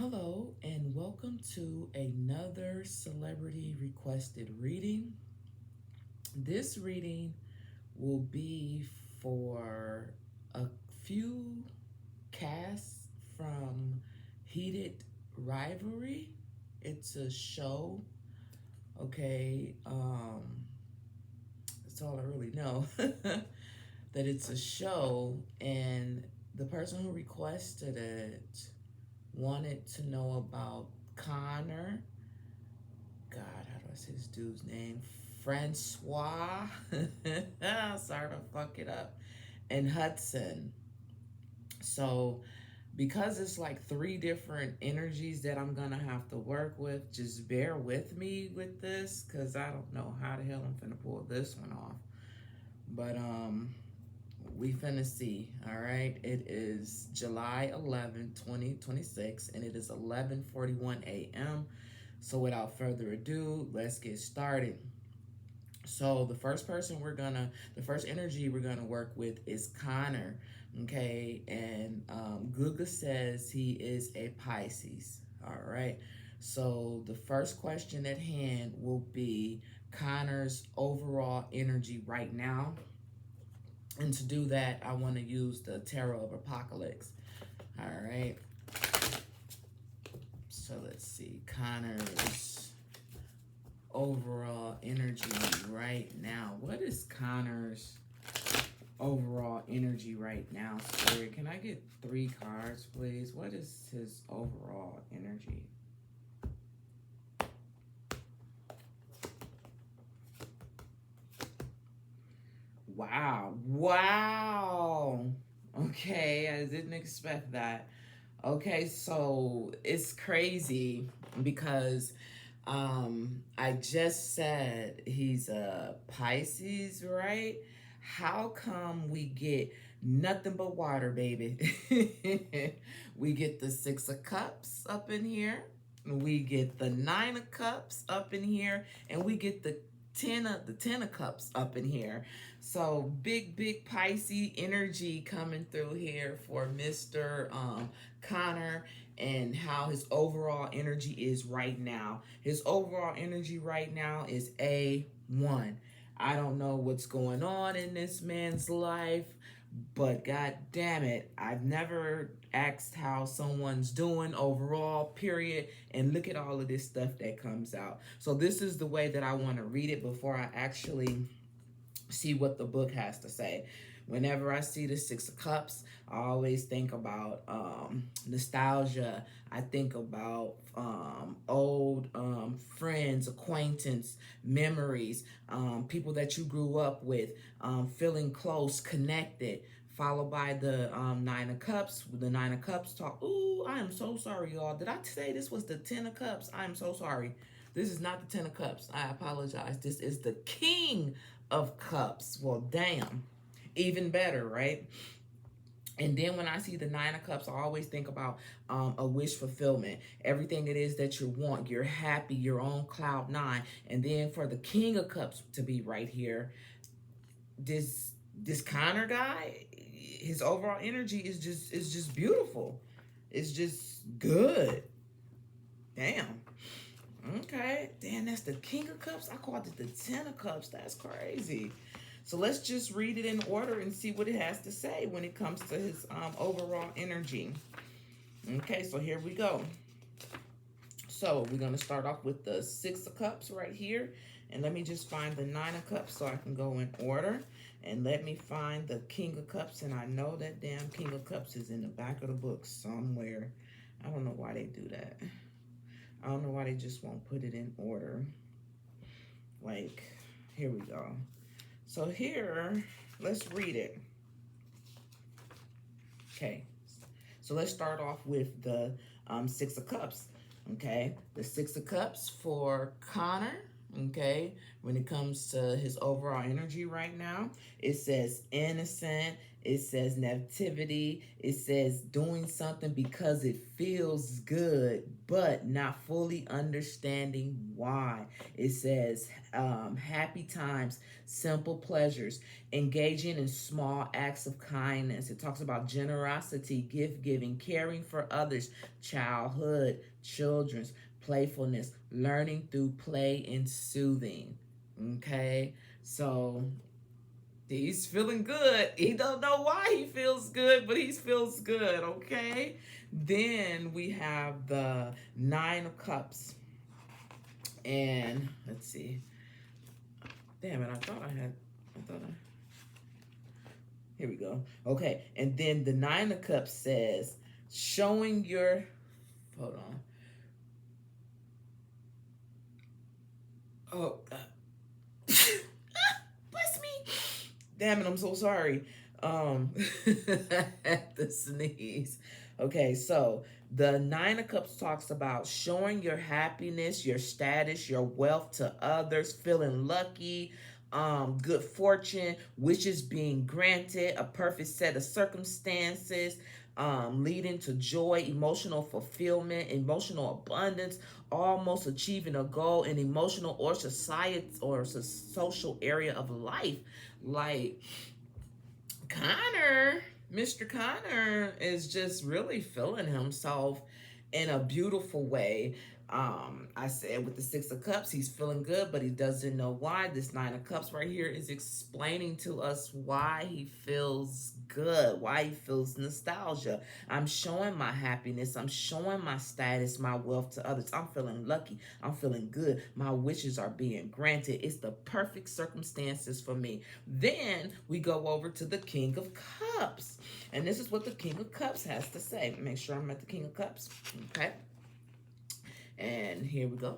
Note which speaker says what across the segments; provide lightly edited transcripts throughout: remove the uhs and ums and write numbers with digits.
Speaker 1: Hello, and welcome to another celebrity requested reading. This reading will be for a few casts from Heated Rivalry. It's a show, okay? That's all I really know. That it's a show, and the person who requested it wanted to know about Connor. God, how do I say this dude's name? François. Sorry to fuck it up. And Hudson. So, because it's like three different energies that I'm gonna have to work with, just bear with me with this, because I don't know how the hell I'm finna pull this one off. But we finna see. All right, it is July 11, 2026, and it is 11:41 a.m. So without further ado, let's get started. So the first energy we're gonna work with is Connor. Okay, and Guga says he is a Pisces. All right. So the first question at hand will be Connor's overall energy right now. And to do that, I want to use the Tarot of Apocalypse. All right. So let's see. Connor's overall energy right now. What is Connor's overall energy right now, Spirit? Can I get 3 cards, please? What is his overall energy? Wow. Wow. Okay, I didn't expect that. Okay, so it's crazy because I just said he's a Pisces, right? How come we get nothing but water, baby? We get the 6 of Cups up in here. We get the 9 of Cups up in here, and we get the 10 of Cups up in here. So big Pisces energy coming through here for Mr. Connor, and how his overall energy is right now. His overall energy right now is A1. I don't know what's going on in this man's life, but god damn it, I've never asked how someone's doing overall, period, and look at all of this stuff that comes out. So this is the way that I want to read it before I actually see what the book has to say. Whenever I see the 6 of Cups, I always think about nostalgia. I think about old friends, acquaintance, memories, people that you grew up with, feeling close, connected. Followed by the 9 of Cups. The 9 of Cups talk. Ooh, I am so sorry, y'all. Did I say this was the 10 of Cups? I am so sorry. This is not the 10 of Cups. I apologize. This is the King of Cups. Well, damn. Even better, right? And then when I see the 9 of Cups, I always think about a wish fulfillment. Everything it is that you want, you're happy, you're on cloud 9. And then for the King of Cups to be right here, this Connor guy, his overall energy is just beautiful. It's just good. Damn. Okay. Damn, that's the King of Cups. I called it the 10 of Cups. That's crazy. So let's just read it in order and see what it has to say when it comes to his overall energy. Okay, so here we go. So we're going to start off with the 6 of Cups right here. And let me just find the 9 of Cups so I can go in order. And let me find the King of Cups. And I know that damn King of Cups is in the back of the book somewhere. I don't know why they do that. I don't know why they just won't put it in order. Like, here we go. So here, let's read it. Okay, so let's start off with the 6 of Cups. Okay, the 6 of Cups for Connor. Okay, when it comes to his overall energy right now, it says innocent, It says nativity. It says doing something because it feels good, but not fully understanding why. It says happy times, simple pleasures, engaging in small acts of kindness. It talks about generosity, gift giving, caring for others, childhood, children's, playfulness, learning through play and soothing. Okay, so he's feeling good. He don't know why he feels good, but he feels good, okay? Then we have the Nine of Cups. And let's see. Damn it, I thought I here we go. Okay, and then the Nine of Cups says, showing your hold on. Oh God. Bless me. Damn it, I'm so sorry. I had to sneeze. Okay, so the Nine of Cups talks about showing your happiness, your status, your wealth to others, feeling lucky, good fortune, wishes being granted, a perfect set of circumstances, leading to joy, emotional fulfillment, emotional abundance, almost achieving a goal in emotional or society or social area of life. Like Connor, Mr. Connor is just really feeling himself in a beautiful way. I said with the Six of Cups, he's feeling good, but he doesn't know why. This Nine of Cups right here is explaining to us why he feels good, why he feels nostalgia. I'm showing my happiness. I'm showing my status, my wealth to others. I'm feeling lucky. I'm feeling good. My wishes are being granted. It's the perfect circumstances for me. Then we go over to the King of Cups. And this is what the King of Cups has to say. Make sure I'm at the King of Cups. Okay. And here we go.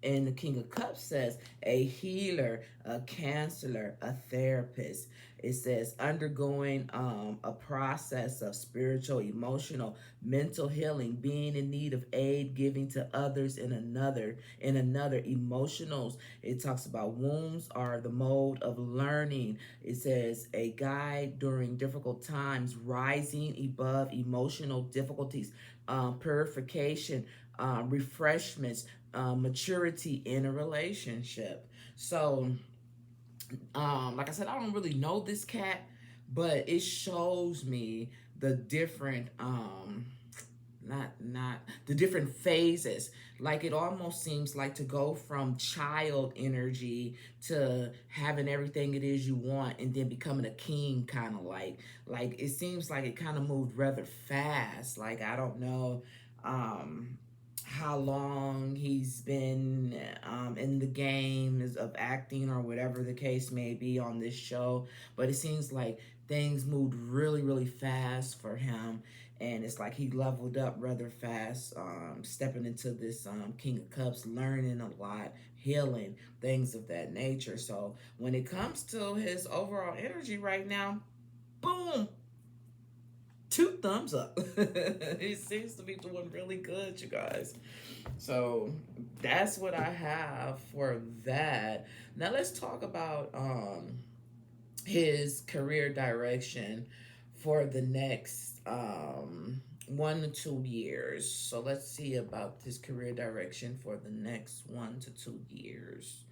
Speaker 1: And the King of Cups says, a healer, a counselor, a therapist. It says undergoing a process of spiritual, emotional, mental healing, being in need of aid, giving to others in another, emotionals. It talks about wounds are the mode of learning. It says a guide during difficult times, rising above emotional difficulties, purification, refreshments, maturity in a relationship. So, like I said, I don't really know this cat, but it shows me the different, not the different phases. Like it almost seems like to go from child energy to having everything it is you want, and then becoming a king, kind of like it seems like it kind of moved rather fast. Like I don't know. How long he's been in the game of acting or whatever the case may be on this show, but it seems like things moved really, really fast for him, and it's like he leveled up rather fast, stepping into this King of Cups, learning a lot, healing, things of that nature. So when it comes to his overall energy right now, boom, 2 thumbs up. He seems to be doing really good, you guys. So that's what I have for that. Now let's talk about his career direction for the next 1 to 2 years. So let's see about his career direction for the next 1 to 2 years.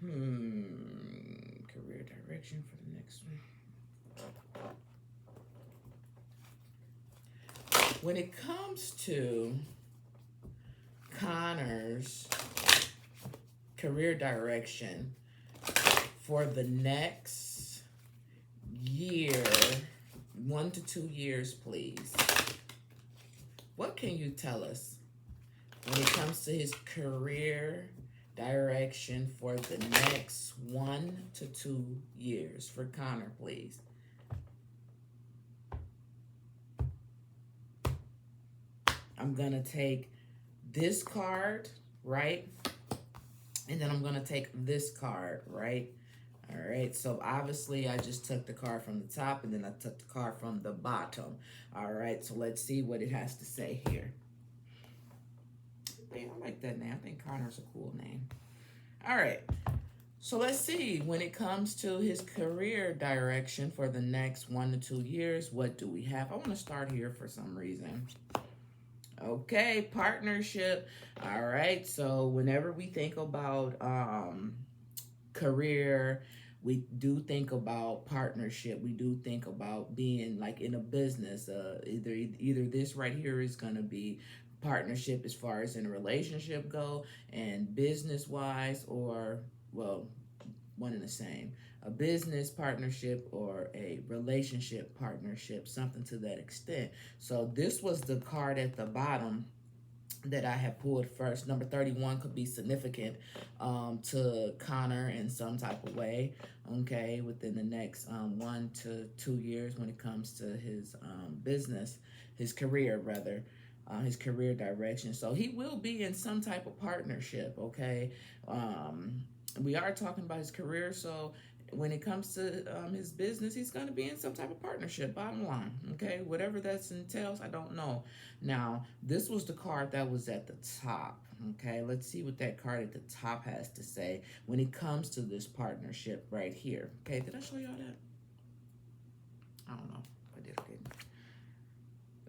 Speaker 1: Career direction for the next one. When it comes to Connor's career direction for the next year, 1 to 2 years, please. What can you tell us when it comes to his career direction for the next 1 to 2 years for Connor, please? I'm going to take this card, right? And then I'm going to take this card, right? All right, so obviously I just took the card from the top and then I took the card from the bottom. All right, so let's see what it has to say here. I like that name. I think Connor's a cool name. All right, So let's see, when it comes to his career direction for the next 1 to 2 years, what do we have? I want to start here for some reason. Okay, partnership. All right. So whenever we think about career, we do think about partnership. We do think about being like in a business. Either this right here is gonna be partnership as far as in a relationship go, and business wise, or well, one and the same. A business partnership or a relationship partnership, something to that extent. So this was the card at the bottom that I had pulled first. Number 31 could be significant to Connor in some type of way, okay, within the next 1 to 2 years when it comes to his business, his career, rather. His career direction. So he will be in some type of partnership, okay? We are talking about his career, so when it comes to his business, he's going to be in some type of partnership, bottom line, okay? Whatever that entails, I don't know. Now, this was the card that was at the top, okay? Let's see what that card at the top has to say when it comes to this partnership right here, okay? Did I show y'all that? I don't know. I did, okay.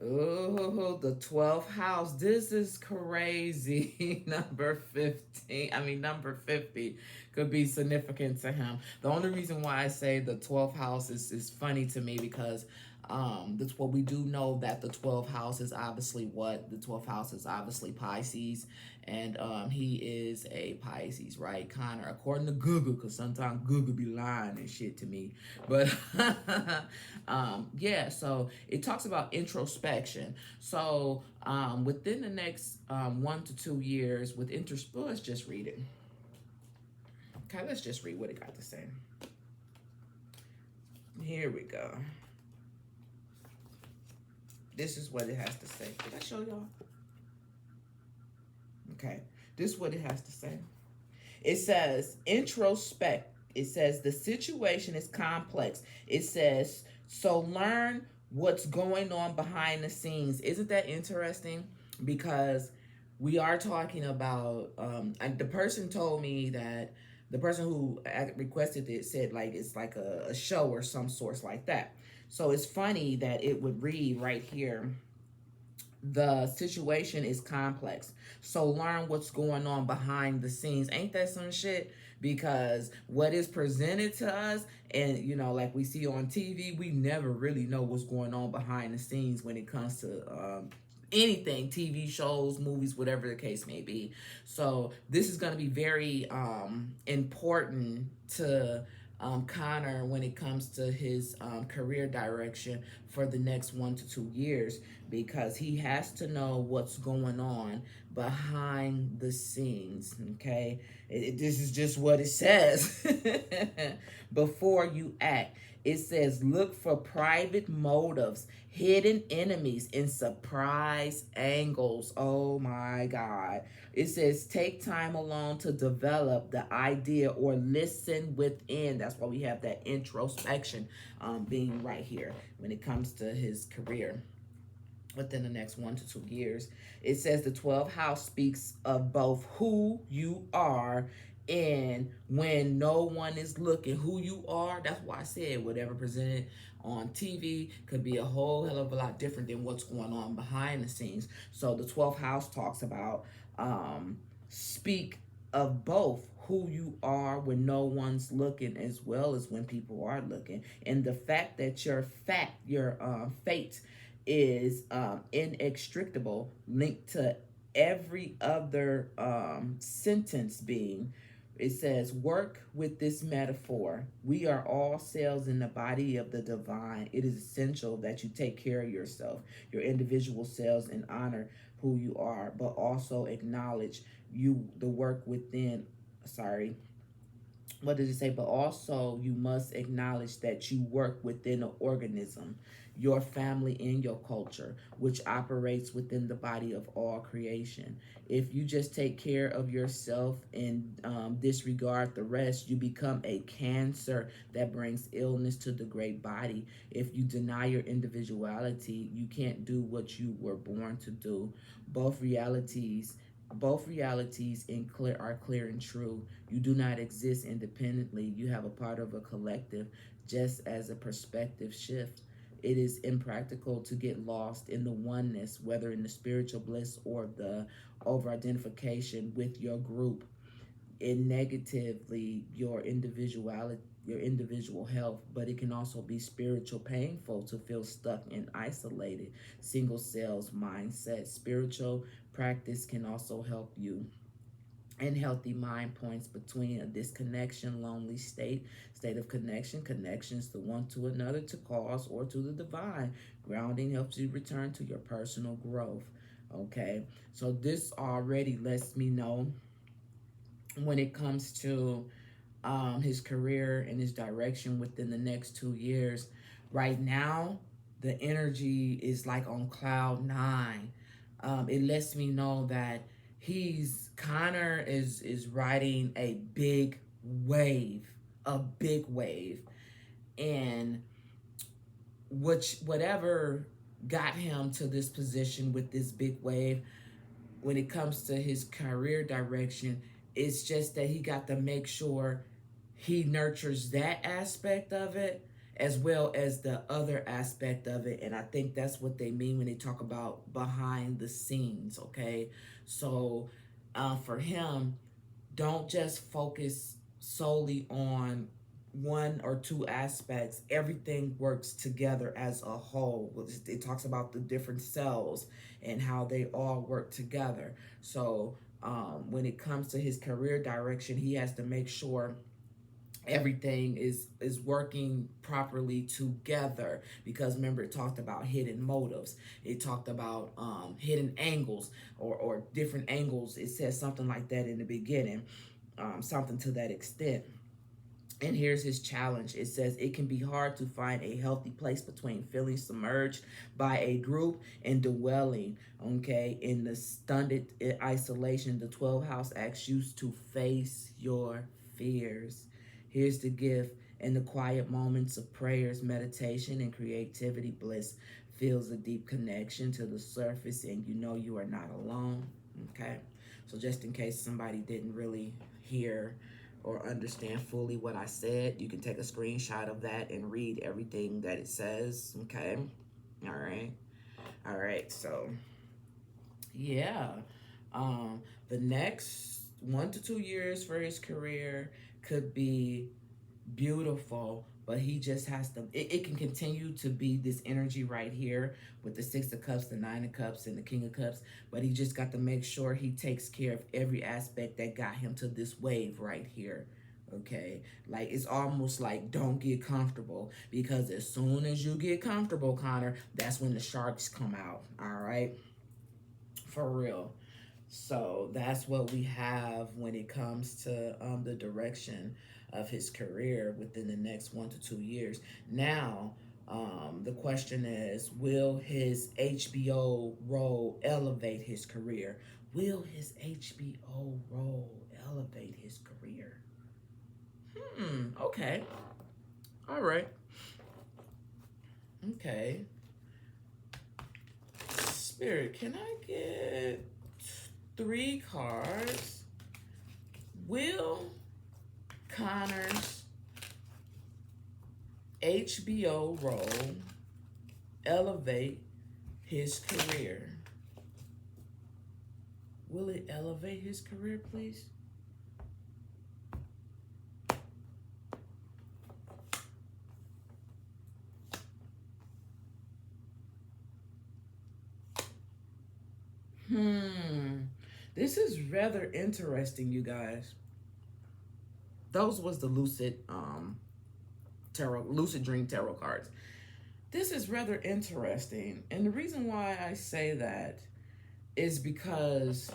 Speaker 1: Oh, the 12th house. This is crazy. Number 15. I mean, number 50 could be significant to him. The only reason why I say the 12th house is funny to me because that's what we do know, that the 12th house is obviously what? The 12th house is obviously Pisces. And he is a Pisces, right? Connor, according to Google, because sometimes Google be lying and shit to me. But yeah, so it talks about introspection. So within the next 1 to 2 years, with introspection, let's just read it. Okay, let's just read what it got to say. Here we go. This is what it has to say. Did I show y'all? Okay, this is what it has to say. It says, introspect. It says, the situation is complex. It says, so learn what's going on behind the scenes. Isn't that interesting? Because we are talking about, the person told me that the person who requested it said like it's like a show or some sorts like that. So it's funny that it would read right here, the situation is complex. So learn what's going on behind the scenes. Ain't that some shit? Because what is presented to us, and you know, like we see on TV, we never really know what's going on behind the scenes when it comes to anything, TV shows, movies, whatever the case may be. So this is going to be very important to Connor when it comes to his career direction for the next 1 to 2 years, because he has to know what's going on behind the scenes, okay? This is just what it says. Before you act, it says, look for private motives, hidden enemies, and surprise angles. Oh my God. It says, take time alone to develop the idea or listen within. That's why we have that introspection being right here when it comes to his career within the next 1 to 2 years. It says the 12th house speaks of both who you are and when no one is looking. Who you are, that's why I said whatever presented on TV could be a whole hell of a lot different than what's going on behind the scenes. So the 12th house talks about speak of both who you are when no one's looking as well as when people are looking, and the fact that your fate is inextricable, linked to every other sentence being. It says, work with this metaphor. We are all cells in the body of the divine. It is essential that you take care of yourself, your individual cells, and honor who you are, but also acknowledge the work within. What did it say? But also you must acknowledge that you work within an organism, your family, and your culture, which operates within the body of all creation. If you just take care of yourself and disregard the rest, you become a cancer that brings illness to the great body. If you deny your individuality, you can't do what you were born to do. Both realities Both realities are clear and true. You do not exist independently. You have a part of a collective, just as a perspective shift. It is impractical to get lost in the oneness, whether in the spiritual bliss or the over identification with your group, in negatively your individual health. But it can also be spiritual painful to feel stuck and isolated single cells mindset. Spiritual practice can also help you, and healthy mind points between a disconnection lonely state of connections to one to another, to cause or to the divine. Grounding helps you return to your personal growth. Okay, so this already lets me know when it comes to his career and his direction within the next 2 years. Right now, the energy is like on cloud nine. It lets me know that Connor is riding a big wave, and whatever got him to this position with this big wave, when it comes to his career direction, it's just that he got to make sure he nurtures that aspect of it as well as the other aspect of it. And I think that's what they mean when they talk about behind the scenes. Okay, so for him, don't just focus solely on one or two aspects. Everything works together as a whole. It talks about the different cells and how they all work together. So when it comes to his career direction, he has to make sure everything is working properly together, because remember, it talked about hidden motives, it talked about hidden angles, or different angles. It says something like that in the beginning, something to that extent. And here's his challenge. It says it can be hard to find a healthy place between feeling submerged by a group and dwelling, okay, in the stunted isolation. The 12th house asks you to face your fears. Here's the gift. In the quiet moments of prayers, meditation, and creativity, bliss feels a deep connection to the surface, and you know you are not alone, okay? So just in case somebody didn't really hear or understand fully what I said, you can take a screenshot of that and read everything that it says, okay? All right, so yeah. The next 1 to 2 years for his career could be beautiful, but he just has to, it can continue to be this energy right here with the 6 of Cups, the 9 of Cups, and the King of Cups, but he just got to make sure he takes care of every aspect that got him to this wave right here. Okay, like it's almost like don't get comfortable, because as soon as you get comfortable, Connor, that's when the sharks come out. All right, for real. So that's what we have when it comes to the direction of his career within the next 1 to 2 years. Now, the question is, will his HBO role elevate his career? Will his HBO role elevate his career? Okay. All right. Okay. Spirit, can I get 3 cards? Will Connor's HBO role elevate his career? Will it elevate his career, please? This is rather interesting, you guys. Those was the lucid dream tarot cards. This is rather interesting, and the reason why I say that is because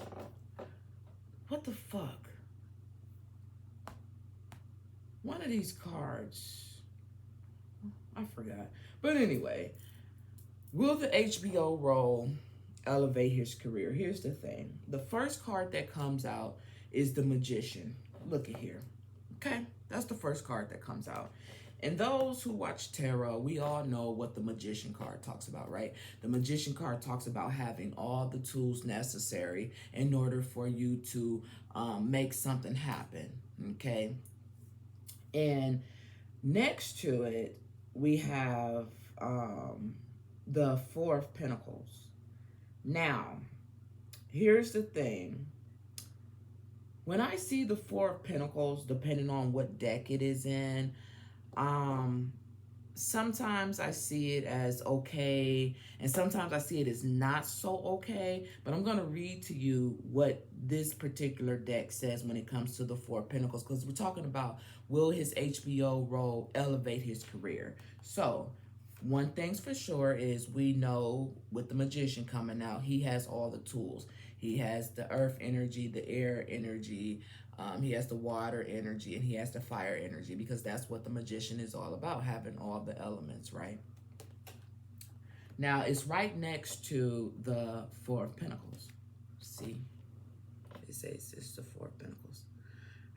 Speaker 1: what the fuck? One of these cards, I forgot. But anyway, will the HBO role elevate his career? Here's the thing. The first card that comes out is the Magician. Look at here. Okay, that's the first card that comes out. And those who watch tarot, we all know what the Magician card talks about, right? The Magician card talks about having all the tools necessary in order for you to make something happen, okay? And next to it, we have the Four of Pentacles. Now, here's the thing. When I see the Four of Pentacles, depending on what deck it is in, sometimes I see it as okay, and sometimes I see it as not so okay, but I'm going to read to you what this particular deck says when it comes to the Four of Pentacles, because we're talking about, will his HBO role elevate his career? So, one thing's for sure is we know with the Magician coming out, he has all the tools. He has the earth energy, the air energy, he has the water energy, and he has the fire energy, because that's what the Magician is all about, having all the elements, right? Now, it's right next to the Four of Pentacles. See? It says it's the Four of Pentacles.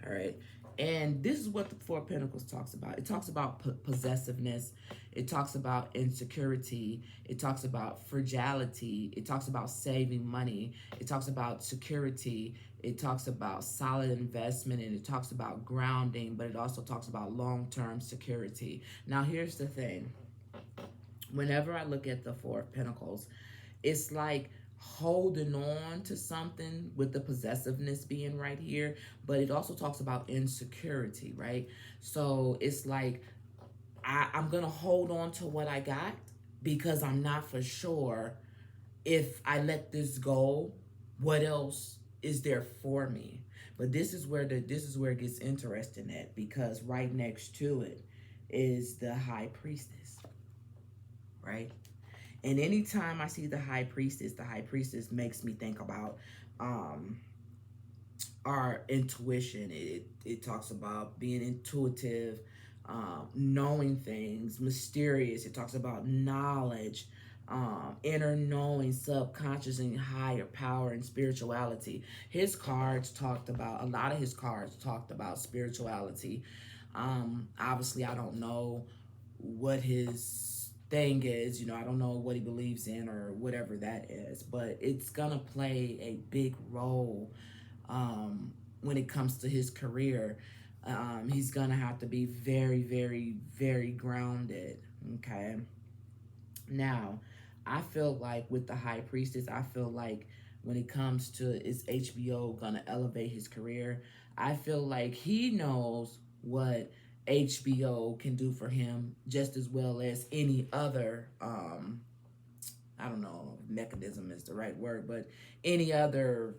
Speaker 1: All right. And this is what the Four of Pentacles talks about. It talks about possessiveness. It talks about insecurity. It talks about fragility. It talks about saving money. It talks about security. It talks about solid investment, and it talks about grounding, but it also talks about long-term security. Now, here's the thing. Whenever I look at the Four of Pentacles, it's like holding on to something, with the possessiveness being right here, but it also talks about insecurity, right? So it's like I'm gonna hold on to what I got because I'm not for sure if I let this go, what else is there for me? But this is where it gets interesting at, because right next to it is the High Priestess, right? And anytime I see the High Priestess makes me think about our intuition. It talks about being intuitive, knowing things, mysterious. It talks about knowledge, inner knowing, subconscious, and higher power and spirituality. A lot of his cards talked about spirituality. Obviously, I don't know what his thing is, I don't know what he believes in or whatever that is, but it's gonna play a big role when it comes to his career. He's gonna have to be very, very, very grounded, okay? Now, I feel like with the High Priestess, I feel like when it comes to, is HBO gonna elevate his career, I feel like he knows what HBO can do for him just as well as any other, I don't know if mechanism is the right word, but any other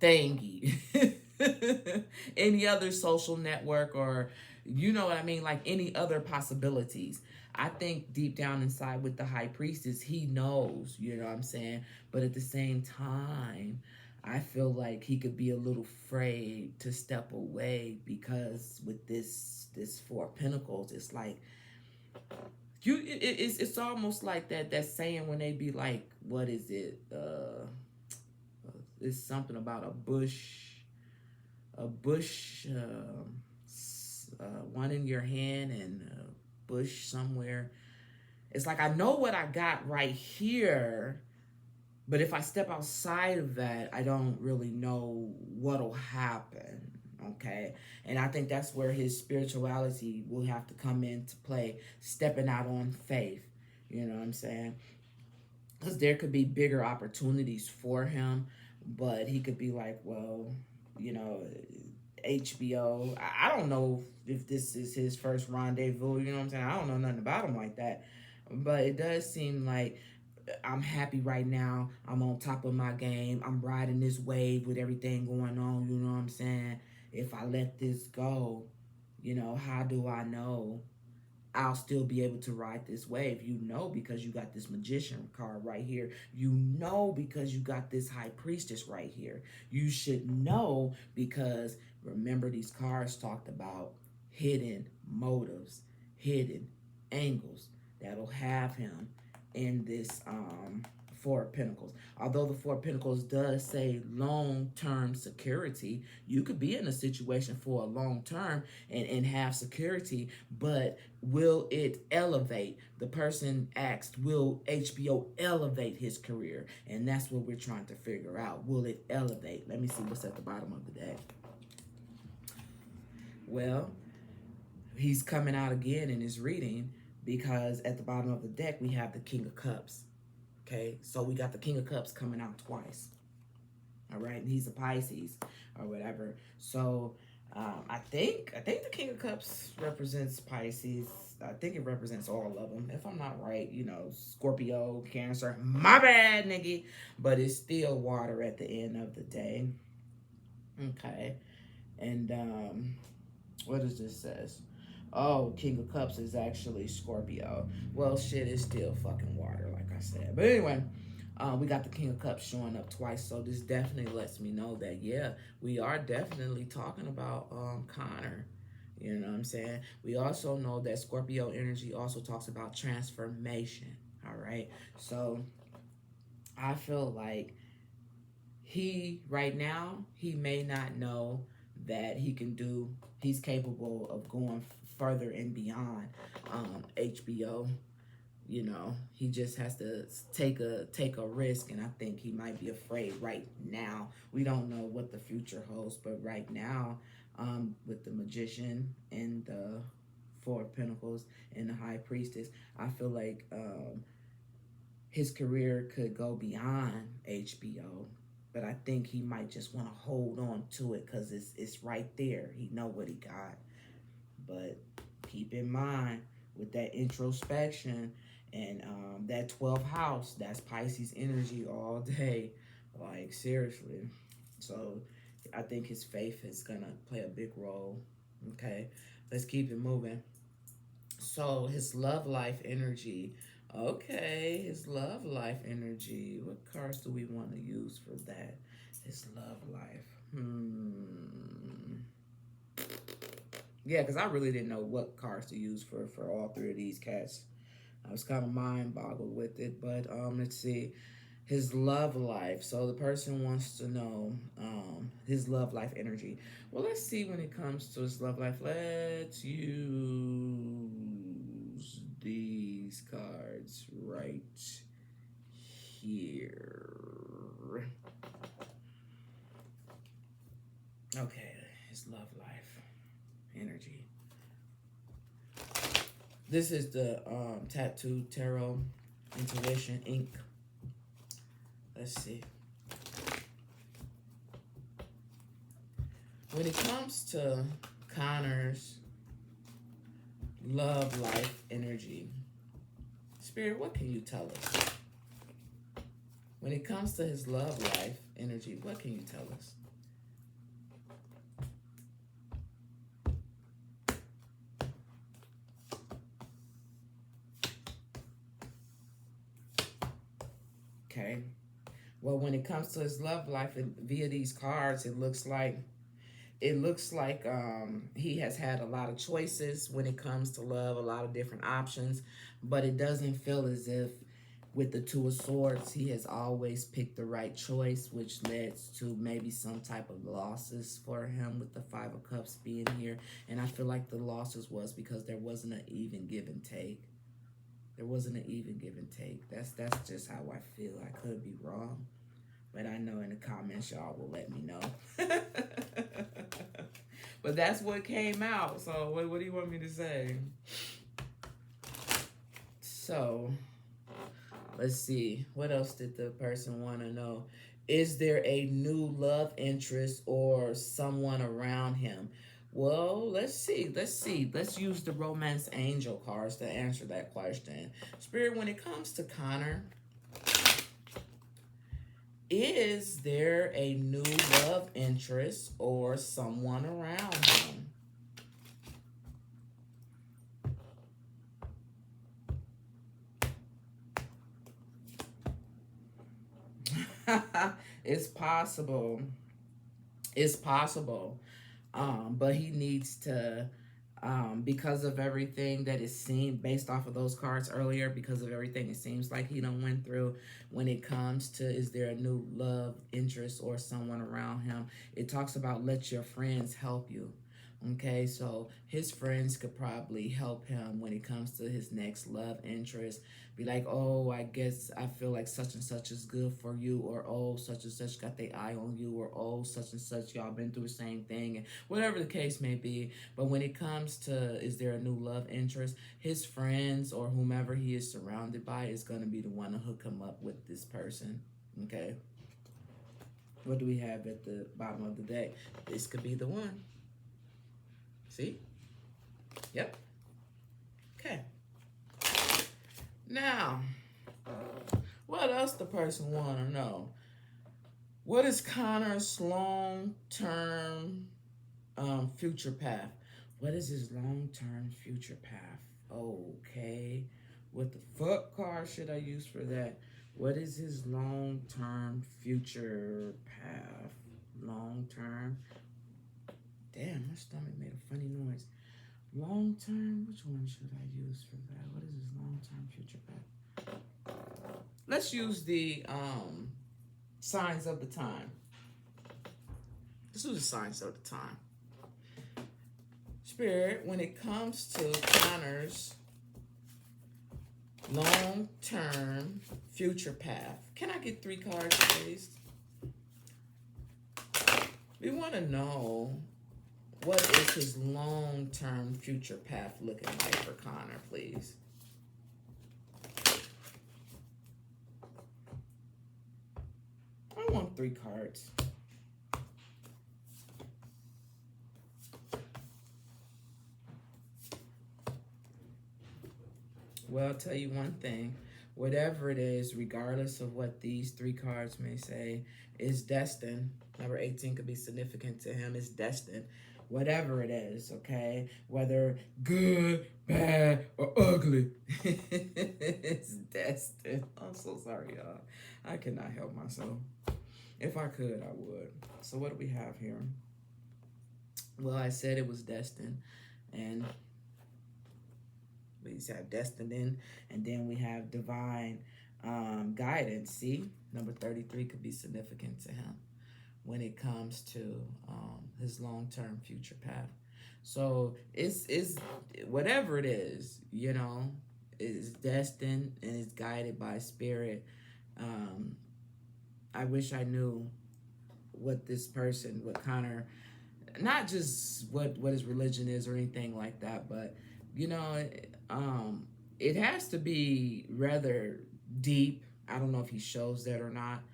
Speaker 1: thingy, any other social network, or you know what I mean, like any other possibilities. I think deep down inside with the High Priestess, he knows, you know what I'm saying? But at the same time, I feel like he could be a little afraid to step away, because with this Four of Pentacles, it's like it's almost like that saying when they be like, what is it? It's something about a bush, one in your hand and a bush somewhere. It's like, I know what I got right here, but if I step outside of that, I don't really know what'll happen, okay? And I think that's where his spirituality will have to come into play, stepping out on faith, you know what I'm saying? Because there could be bigger opportunities for him, but he could be like, well, HBO, I don't know if this is his first rendezvous, you know what I'm saying? I don't know nothing about him like that, but it does seem like, I'm happy right now. I'm on top of my game. I'm riding this wave with everything going on. You know what I'm saying? If I let this go, how do I know I'll still be able to ride this wave? You know, because you got this Magician card right here. You know, because you got this High Priestess right here. You should know, because remember, these cards talked about hidden motives, hidden angles that'll have him in this Four of Pentacles. Although the Four of Pentacles does say long-term security, you could be in a situation for a long term and have security, but will it elevate? The person asked, will HBO elevate his career? And that's what we're trying to figure out. Will it elevate? Let me see what's at the bottom of the deck. Well, he's coming out again in his reading because at the bottom of the deck, we have the King of Cups. Okay, so we got the King of Cups coming out twice. All right, and he's a Pisces or whatever. So I think the King of Cups represents Pisces. I think it represents all of them. If I'm not right, you know, Scorpio, Cancer, my bad, nigga. But it's still water at the end of the day. Okay, and what does this says? Oh, King of Cups is actually Scorpio. Well, shit, it's still fucking water, like I said. But anyway, we got the King of Cups showing up twice. So this definitely lets me know that, yeah, we are definitely talking about Connor. You know what I'm saying? We also know that Scorpio energy also talks about transformation. All right. So I feel like right now, he may not know that he's capable of going further and beyond HBO. You know, he just has to take a risk, and I think he might be afraid right now. We don't know what the future holds, but right now, with the Magician and the Four of Pentacles and the High Priestess, I feel like his career could go beyond HBO. But I think he might just want to hold on to it because it's right there. He know what he got. But keep in mind, with that introspection and that 12th house, that's Pisces energy all day. Like, seriously. So I think his faith is going to play a big role. Okay, let's keep it moving. So his love life energy. Okay, his love life energy. What cards do we want to use for that? His love life. Yeah, because I really didn't know what cards to use for all three of these cats. I was kind of mind boggled with it, but let's see. His love life. So the person wants to know his love life energy. Well, let's see when it comes to his love life. Let's use these cards right here. Okay, his love life energy. This is the Tattoo Tarot Intuition Ink. Let's see. When it comes to Connor's love life energy, Spirit, what can you tell us? When it comes to his love life energy, what can you tell us? Okay. Well, when it comes to his love life, and via these cards, it looks like he has had a lot of choices when it comes to love, a lot of different options, but it doesn't feel as if with the Two of Swords, he has always picked the right choice, which leads to maybe some type of losses for him with the Five of Cups being here. And I feel like the losses was because there wasn't an even give and take. There wasn't an even give and take. That's just how I feel. I could be wrong, but I know in the comments y'all will let me know. But that's what came out. So what do you want me to say? So let's see. What else did the person want to know? Is there a new love interest or someone around him? Well, let's see. Let's use the Romance Angel cards to answer that question. Spirit, when it comes to Connor, is there a new love interest or someone around him? It's possible. It's possible. But he needs to Because of everything that is seen based off of those cards earlier, because of everything it seems like he done went through when it comes to, is there a new love interest or someone around him? It talks about let your friends help you. Okay, so his friends could probably help him when it comes to his next love interest. Be like, oh, I guess I feel like such and such is good for you, or oh, such and such got their eye on you, or oh, such and such y'all been through the same thing, and whatever the case may be. But when it comes to, is there a new love interest, his friends or whomever he is surrounded by is going to be the one to hook him up with this person. Okay, what do we have at the bottom of the deck? This could be the one. See? Yep. Okay. Now, what else the person want to know? What is Connor's long-term future path? What is his long-term future path? Okay. What the fuck card should I use for that? What is his long-term future path? Long-term. Damn, my stomach made a funny noise. Long term, which one should I use for that? What is his long term future path? Let's use the signs of the time. Let's do the signs of the time. Spirit, when it comes to Connor's long term future path, can I get 3 cards, please? We want to know, what is his long-term future path looking like for Connor, please? I want 3 cards. Well, I'll tell you one thing. Whatever it is, regardless of what these 3 cards may say, is destined. Number 18 could be significant to him. It's destined. Whatever it is, okay? Whether good, bad, or ugly, it's destined. I'm so sorry, y'all. I cannot help myself. If I could, I would. So what do we have here? Well, I said it was destined. And we have destined in. And then we have divine guidance. See? Number 33 could be significant to him when it comes to his long-term future path. So it's whatever it is, you know, is destined and is guided by spirit. I wish I knew what this person, what Connor, not just what his religion is or anything like that, but you know, it has to be rather deep. I don't know if he shows that or not.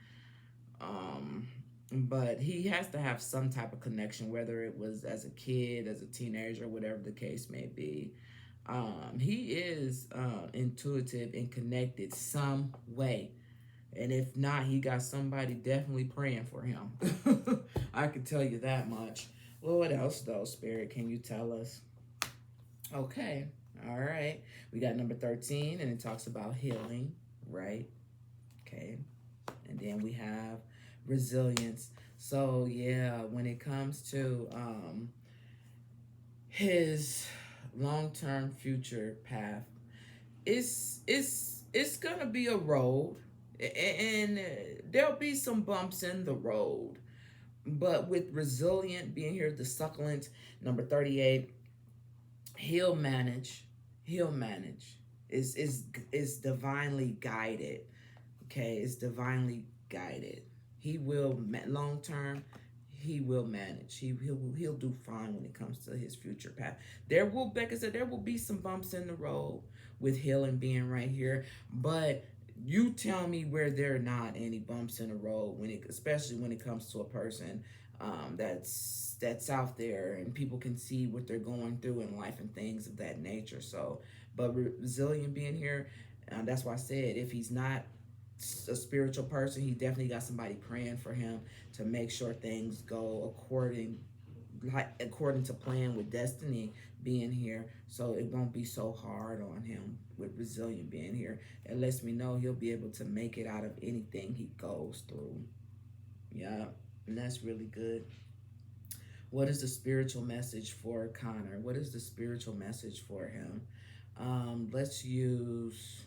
Speaker 1: But he has to have some type of connection, whether it was as a kid, as a teenager, whatever the case may be. He is intuitive and connected some way. And if not, he got somebody definitely praying for him. I can tell you that much. Well, what else, though, Spirit? Can you tell us? Okay. All right. We got number 13, and it talks about healing, right? Okay. And then we have resilience. So yeah, when it comes to his long-term future path, it's gonna be a road, and there'll be some bumps in the road, but with resilient being here, the succulent, number 38, he'll manage. Is divinely guided. Okay, it's divinely guided. He will, long term, he will manage. He'll do fine when it comes to his future path. There will, like I said, there will be some bumps in the road with healing being right here, but you tell me where there are not any bumps in the road especially when it comes to a person that's out there and people can see what they're going through in life and things of that nature. So, but resilient being here, that's why I said if he's not a spiritual person, he definitely got somebody praying for him to make sure things go according to plan with destiny being here, so it won't be so hard on him with resilient being here. It lets me know he'll be able to make it out of anything he goes through. Yeah, and that's really good. What is the spiritual message for Connor? What is the spiritual message for him? Let's use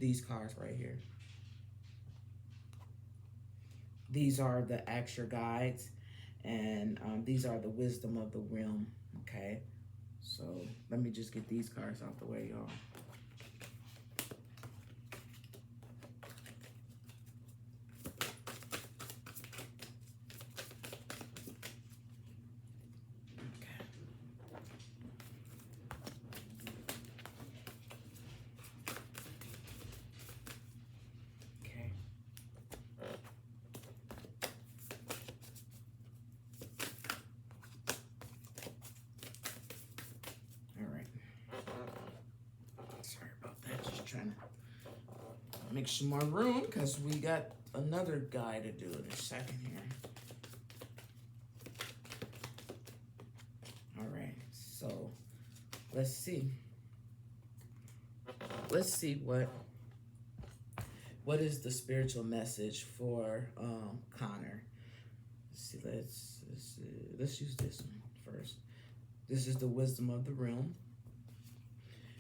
Speaker 1: these cards right here. These are the Ask Your Guides, and these are the wisdom of the realm. Okay, so let me just get these cards out the way, y'all. Trying to make some more room because we got another guy to do in a second here. All right, so let's see. Let's see what is the spiritual message for Connor. Let's use this one first. This is the wisdom of the realm.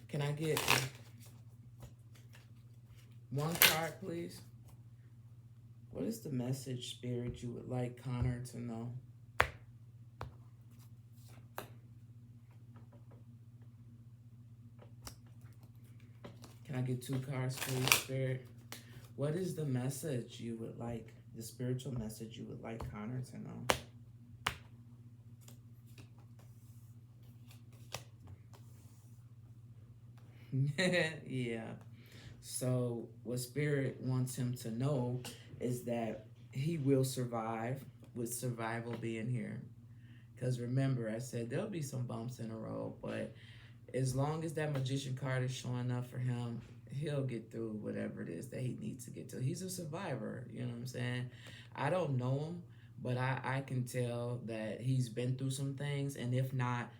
Speaker 1: Can I get one card, please? What is the message, Spirit, you would like Connor to know? Can I get two cards, please, Spirit? What is the message you would like, the spiritual message you would like Connor to know? Yeah. So what Spirit wants him to know is that he will survive, with survival being here. Because remember, I said there'll be some bumps in the road, but as long as that Magician card is showing up for him, he'll get through whatever it is that he needs to get to. He's a survivor, you know what I'm saying? I don't know him, but I can tell that he's been through some things, and if not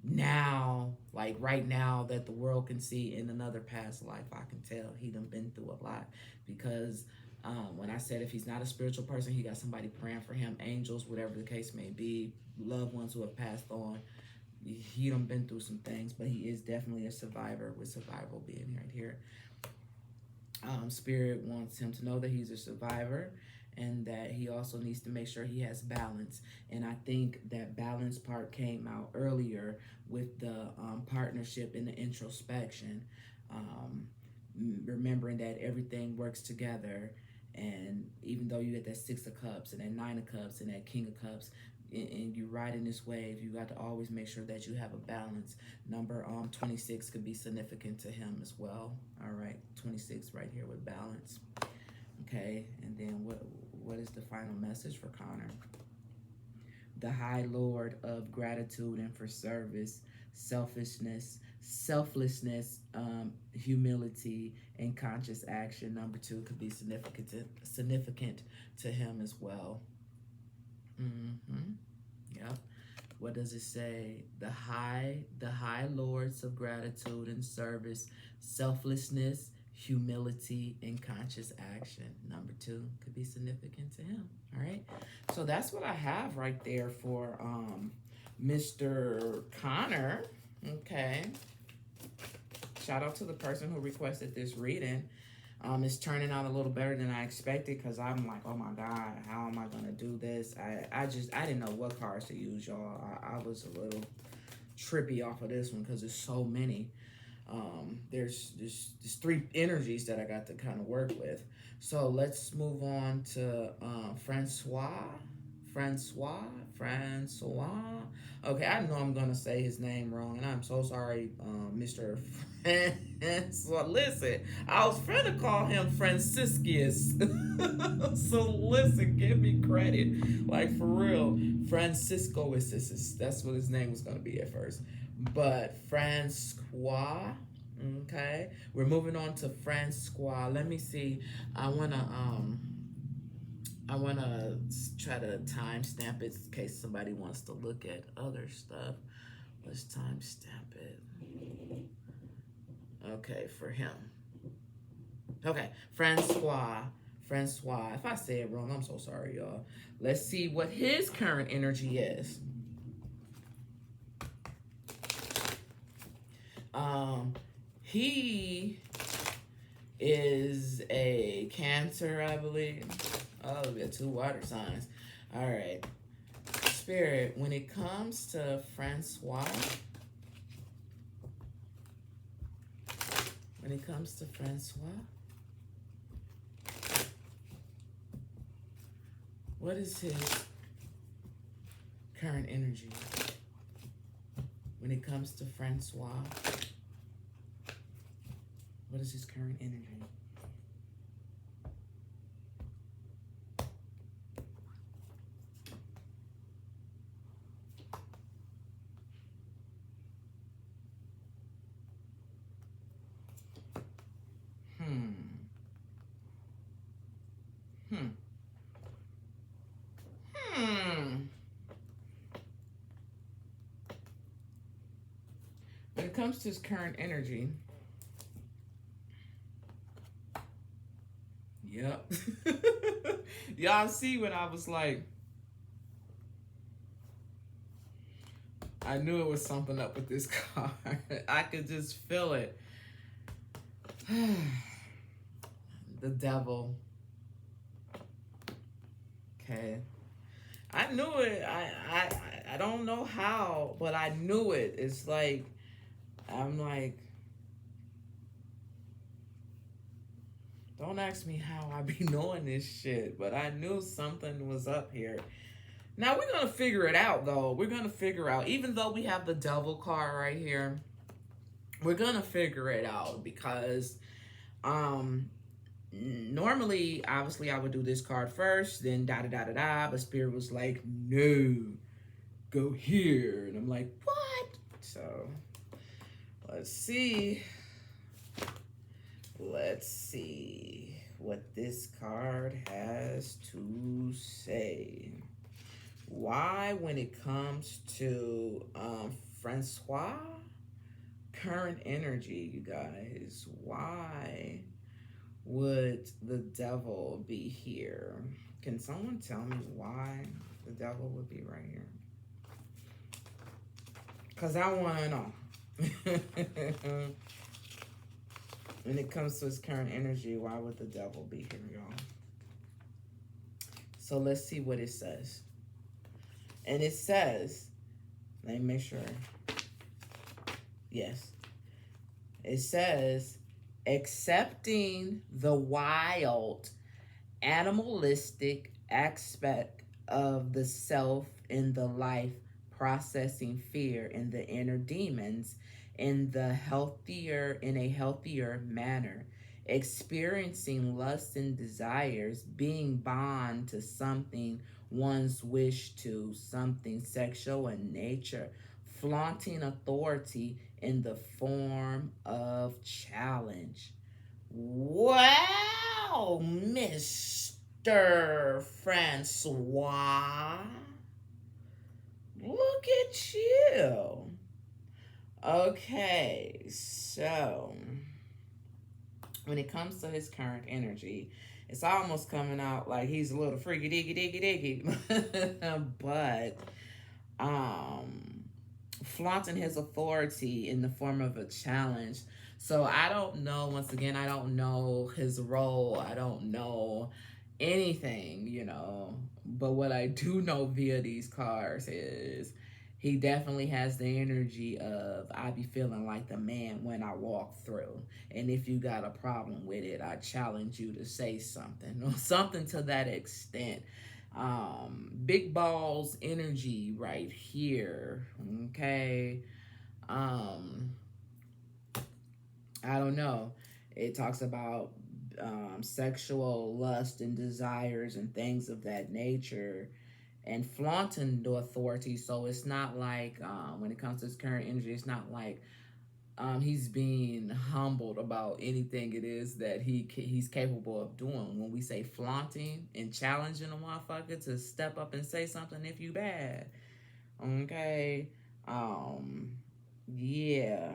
Speaker 1: now, like right now that the world can see, in another past life, I can tell he done been through a lot. Because when I said if he's not a spiritual person, he got somebody praying for him, angels, whatever the case may be, loved ones who have passed on. He done been through some things, but he is definitely a survivor, with survival being right here. Spirit wants him to know that he's a survivor, and that he also needs to make sure he has balance. And I think that balance part came out earlier with the partnership and the introspection. Remembering that everything works together, and even though you get that 6 of Cups and that 9 of Cups and that King of Cups, and you ride in this wave, you got to always make sure that you have a balance. Number 26 could be significant to him as well. All right, 26 right here with balance. Okay, and then what is the final message for Connor? The High Lord of gratitude and for service, selflessness, humility, and conscious action. Number 2 could be significant to him as well. Yep. What does it say? The high lords of gratitude and service, selflessness, humility, and conscious action. Number 2 could be significant to him. All right. So that's what I have right there for Mr. Connor. Okay. Shout out to the person who requested this reading. It's turning out a little better than I expected, because I'm like, oh my God, how am I going to do this? I didn't know what cards to use, y'all. I was a little trippy off of this one because there's so many. There's 3 energies that I got to kind of work with. So let's move on to François. Okay, I know I'm gonna say his name wrong, and I'm so sorry, Mr. François. Listen, I was finna call him Franciscus. So listen, give me credit, like for real. Francisco is that's what his name was gonna be at first, but François. Okay, we're moving on to François. Let me see. I wanna try to timestamp it in case somebody wants to look at other stuff. Let's timestamp it. Okay, for him. Okay, François. If I say it wrong, I'm so sorry, y'all. Let's see what his current energy is. He is a Cancer, I believe. Oh, we got 2 water signs. All right. Spirit, when it comes to François, what is his current energy? When it comes to François, what is his current energy? When it comes to his current energy, yep. Y'all see when I was like, I knew it was something up with this card. I could just feel it. The devil. Okay. I knew it. I don't know how, but I knew it. It's like, I'm like, don't ask me how I be knowing this shit, but I knew something was up here. Now, we're going to figure it out, though. We're going to figure out, even though we have the devil card right here, we're going to figure it out because normally, obviously, I would do this card first, then da-da-da-da-da, but Spirit was like, no, go here. And I'm like, what? So, let's see. Let's see what this card has to say. Why, when it comes to François, current energy, you guys, why would the devil be here? Can someone tell me why the devil would be right here? Because I want to know. When it comes to his current energy, why would the devil be here, y'all? So let's see what it says. And it says, let me make sure. Yes. It says, accepting the wild, animalistic aspect of the self in the life, processing fear in the inner demons in a healthier manner, experiencing lust and desires, being bound to something one's wish to, something sexual in nature, flaunting authority in the form of challenge. Wow, Mr. François. Look at you. Okay, so when it comes to his current energy, it's almost coming out like he's a little freaky diggy. But flaunting his authority in the form of a challenge. So I don't know, once again, I don't know his role. I don't know anything, you know. But what I do know via these cards is he definitely has the energy of, I be feeling like the man when I walk through. And if you got a problem with it, I challenge you to say something. Or something to that extent. Big balls energy right here. Okay. I don't know. It talks about sexual lust and desires and things of that nature, and flaunting the authority. So it's not like when it comes to his current energy, it's not like he's being humbled about anything it is that he's capable of doing. When we say flaunting and challenging a motherfucker to step up and say something if you bad. Okay. Yeah.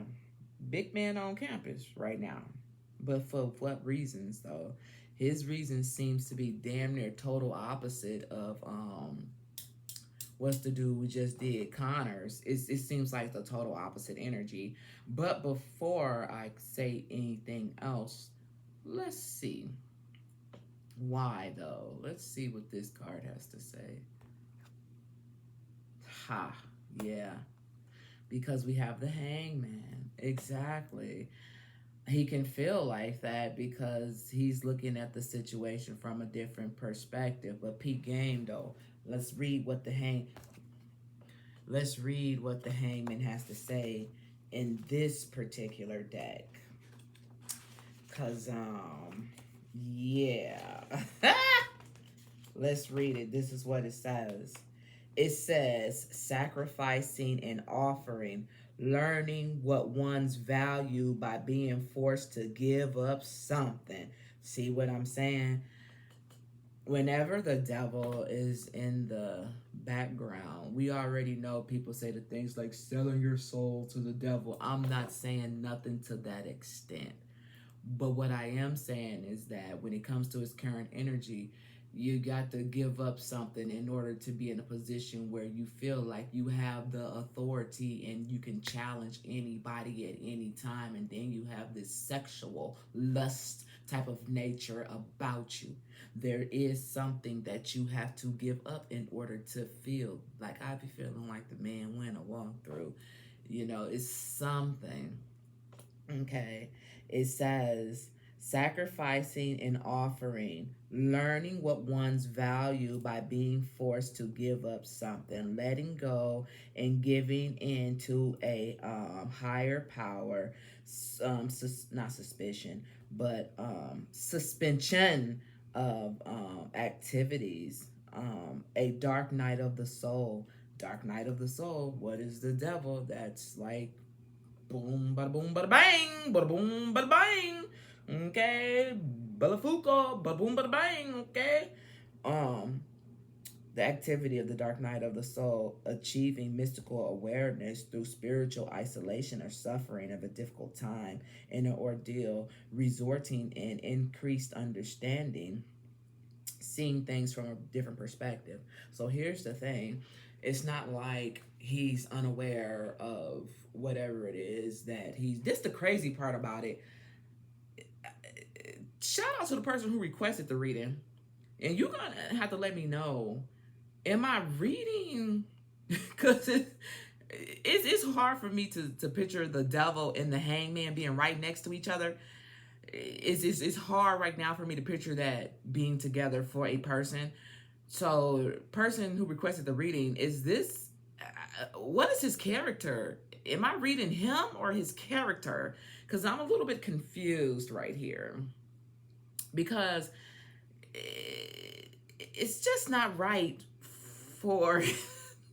Speaker 1: Big man on campus right now. But for what reasons, though? His reason seems to be damn near total opposite of What's the dude we just did? Connor's. It seems like the total opposite energy. But before I say anything else, let's see. Why though? Let's see what this card has to say. Ha, yeah. Because we have the Hangman. Exactly. He can feel like that because he's looking at the situation from a different perspective. But peak game though. Let's read what the Hangman has to say in this particular deck. Cause yeah. Let's read it. This is what it says. It says, sacrificing and offering, learning what one's value by being forced to give up something. See what I'm saying? Whenever the devil is in the background, we already know people say the things like selling your soul to the devil. I'm not saying nothing to that extent. But what I am saying is that when it comes to his current energy, you got to give up something in order to be in a position where you feel like you have the authority and you can challenge anybody at any time. And then you have this sexual lust type of nature about you. There is something that you have to give up in order to feel like I be feeling like the man when I walk through. You know, it's something. Okay. It says, sacrificing and offering, learning what one's value by being forced to give up something, letting go and giving in to a higher power, not suspicion, but suspension of activities, a dark night of the soul. Dark night of the soul. What is the devil? That's like boom, bada boom, bada bang, bada boom, bada bang. Okay, Belafuco, bada boom, bada bang. Okay, the activity of the dark night of the soul, achieving mystical awareness through spiritual isolation or suffering of a difficult time in an ordeal, resorting in increased understanding, seeing things from a different perspective. So here's the thing. It's not like he's unaware of whatever it is that he's. This the crazy part about it. Shout out to the person who requested the reading. And you're going to have to let me know, am I reading? Because it's hard for me to picture the devil and the hangman being right next to each other. It's hard right now for me to picture that being together for a person. So, person who requested the reading, is this, what is his character? Am I reading him or his character? Because I'm a little bit confused right here. Because it's just not right for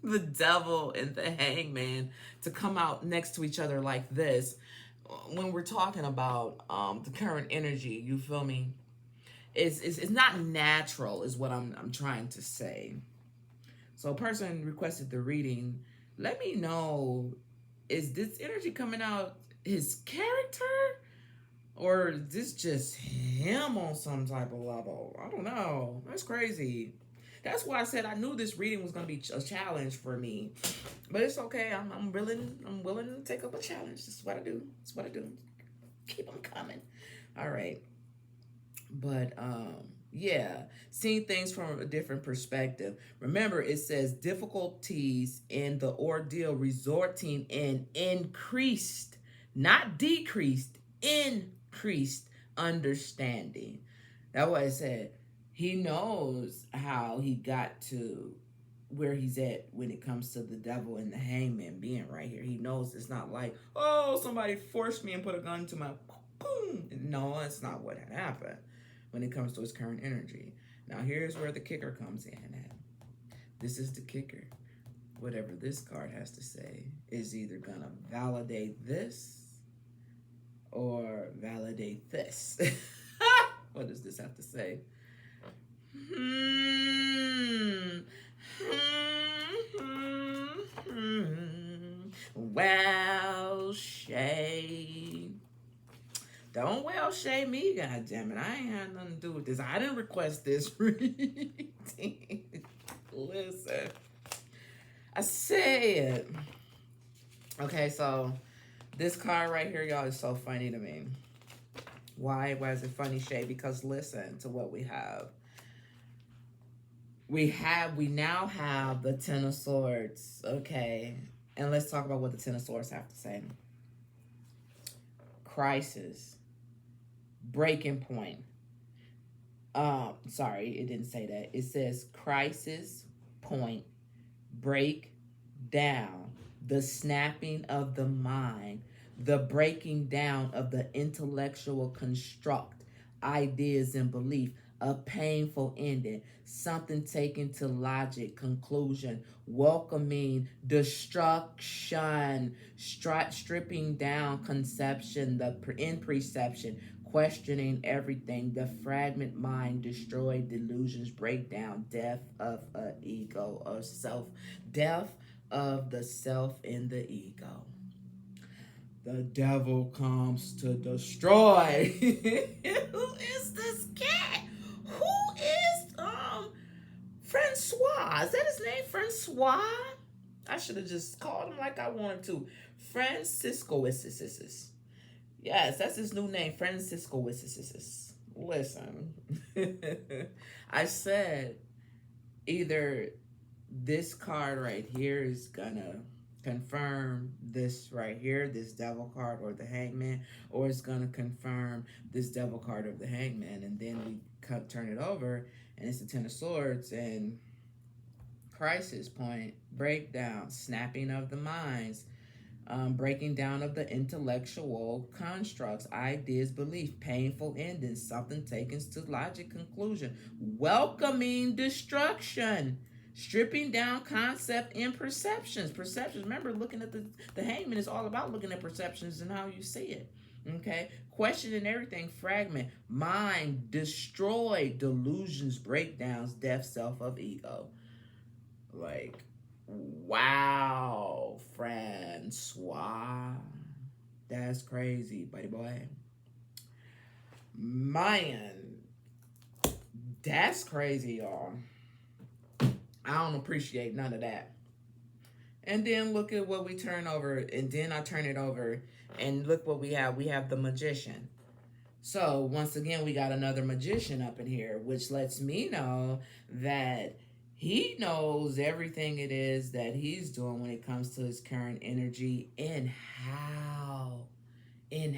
Speaker 1: the devil and the hangman to come out next to each other like this when we're talking about the current energy. You feel me? It's not natural is what I'm trying to say. So a person requested the reading. Let me know, is this energy coming out his character? Or is this just him on some type of level? I don't know. That's crazy. That's why I said I knew this reading was going to be a challenge for me. But it's okay. I'm willing to take up a challenge. This is what I do. That's what I do. Keep them coming. All right. But yeah, seeing things from a different perspective. Remember, it says difficulties in the ordeal resulting in increased, not decreased, increased understanding. That's what it said. He knows how he got to where he's at when it comes to the devil and the hangman being right here. He knows it's not like, oh, somebody forced me and put a gun to my boom. No, that's not what happened when it comes to his current energy. Now, here's where the kicker comes in at. This is the kicker. Whatever this card has to say is either going to validate this or validate this. What does this have to say? Well, Shay. Don't well shame me, goddammit. I ain't had nothing to do with this. I didn't request this reading. Listen. I said. Okay, so this card right here, y'all, is so funny to me. Why? Why is it funny, Shay? Because listen to what we have. We now have the Ten of Swords. Okay. And let's talk about what the Ten of Swords have to say. Crisis. Breaking point. Sorry, it didn't say that. It says crisis, point, break down, the snapping of the mind, the breaking down of the intellectual construct, ideas and belief, a painful ending, something taken to logic, conclusion, welcoming destruction, stripping down conception, the in perception, questioning everything, the fragment mind, destroyed delusions, breakdown, death of an ego or self, death of the self in the ego. The devil comes to destroy. Who is this cat? Who is François? Is that his name, François? I should have just called him like I wanted to. Francisco. Yes, that's his new name, Francisco. Listen, I said either this card right here is gonna confirm this right here, this devil card or the hangman, or it's gonna confirm this devil card of the hangman, and then we turn it over and it's the Ten of Swords and crisis point, breakdown, snapping of the minds, breaking down of the intellectual constructs, ideas, belief, painful endings, something taken to logic, conclusion, welcoming destruction, stripping down concept and perceptions. Perceptions, remember, looking at the hangman is all about looking at perceptions and how you see it. Okay, questioning everything, fragment, mind, destroy, delusions, breakdowns, death, self of ego. Like, wow, François. That's crazy, buddy boy. Man, that's crazy, y'all. I don't appreciate none of that. And then look at what we turn over, and then I turn it over, and look what we have. We have the magician. So, once again, we got another magician up in here, which lets me know that he knows everything it is that he's doing when it comes to his current energy and how. You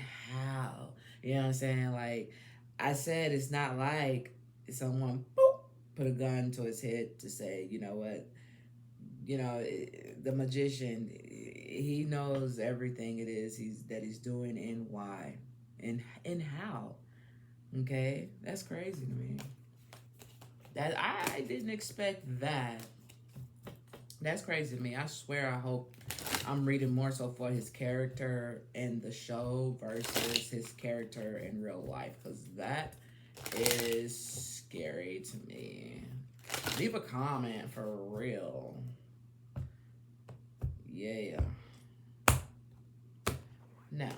Speaker 1: know what I'm saying? Like I said, it's not like someone boop, put a gun to his head to say, you know what? You know, the magician, he knows everything it is that he's doing and why and how. Okay? That's crazy to me. That I didn't expect that. That's crazy to me. I swear I hope I'm reading more so for his character in the show versus his character in real life, because that is scary to me. Leave a comment for real. Yeah. Now,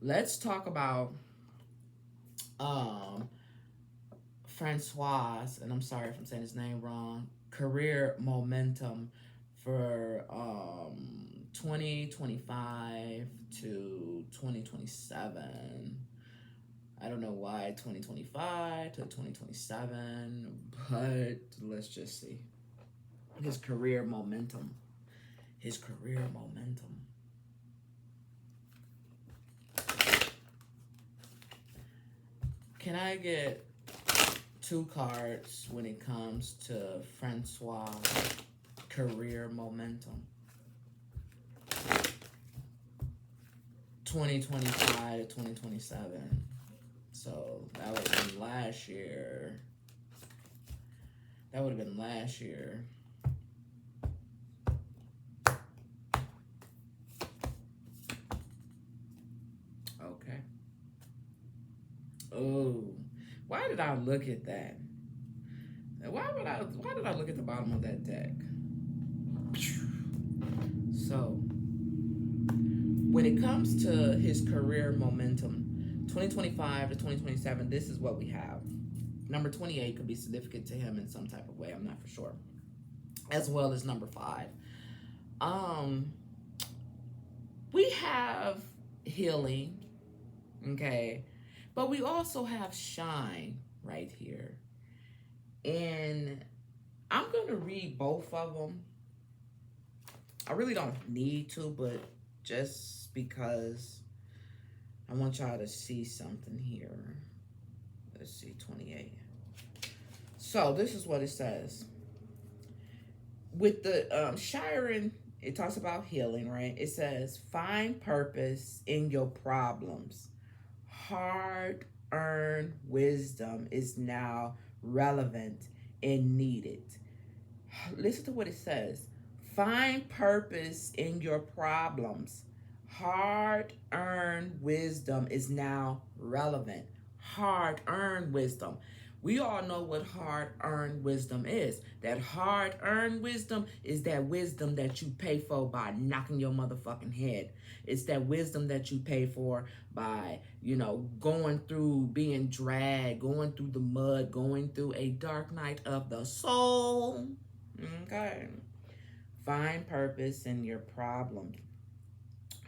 Speaker 1: let's talk about François, and I'm sorry if I'm saying his name wrong, career momentum for 2025 to 2027. I don't know why 2025 to 2027, but let's just see. His career momentum. Can I get 2 cards when it comes to François' career momentum? 2025 to 2027. So that would have been last year. Okay. Oh, why did I look at that? Why did I look at the bottom of that deck? So, when it comes to his career momentum, 2025 to 2027, this is what we have. Number 28 could be significant to him in some type of way. I'm not for sure. as well as number 5. Um, we have healing, okay, but we also have shine right here. And I'm going to read both of them. I really don't need to, but just because I want y'all to see something here. Let's see, 28. So this is what it says. With the Shiren, it talks about healing, right? It says, find purpose in your problems. Hard-earned wisdom is now relevant and needed. Listen to what it says. Find purpose in your problems. Hard-earned wisdom is now relevant. Hard-earned wisdom. We all know what hard-earned wisdom is. That hard-earned wisdom is that wisdom that you pay for by knocking your motherfucking head. It's that wisdom that you pay for by, going through being dragged, going through the mud, going through a dark night of the soul. Okay. Find purpose in your problems.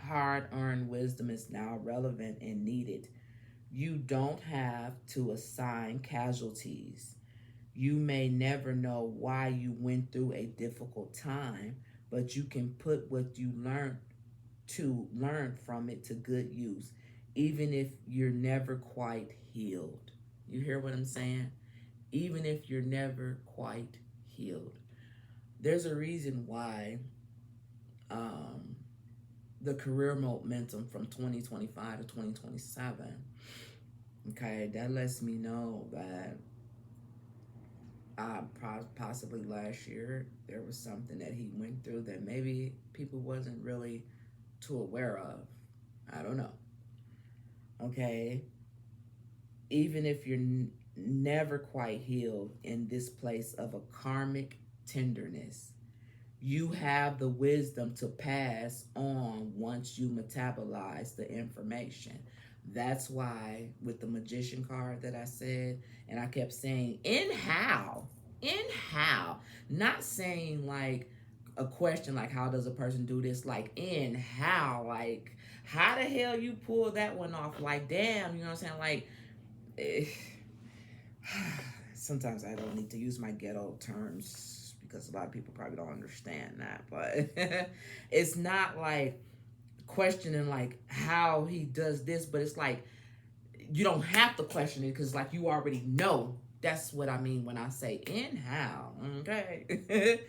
Speaker 1: Hard-earned wisdom is now relevant and needed. You don't have to assign casualties. You may never know why you went through a difficult time, but you can put what you learn from it to good use, even if you're never quite healed. You hear what I'm saying? Even if you're never quite healed. There's a reason why the career momentum from 2025 to 2027, okay, that lets me know that possibly last year there was something that he went through that maybe people wasn't really too aware of. I don't know. Okay, even if you're never quite healed in this place of a karmic tenderness, you have the wisdom to pass on once you metabolize the information. That's why with the magician card that I said, and I kept saying, in how, not saying like a question like how does a person do this, like in how, like how the hell you pull that one off, like damn, you know what I'm saying, like sometimes I don't need to use my ghetto terms because a lot of people probably don't understand that, but it's not like questioning like how he does this, but it's like you don't have to question it because like you already know. That's what I mean when I say in how. Okay.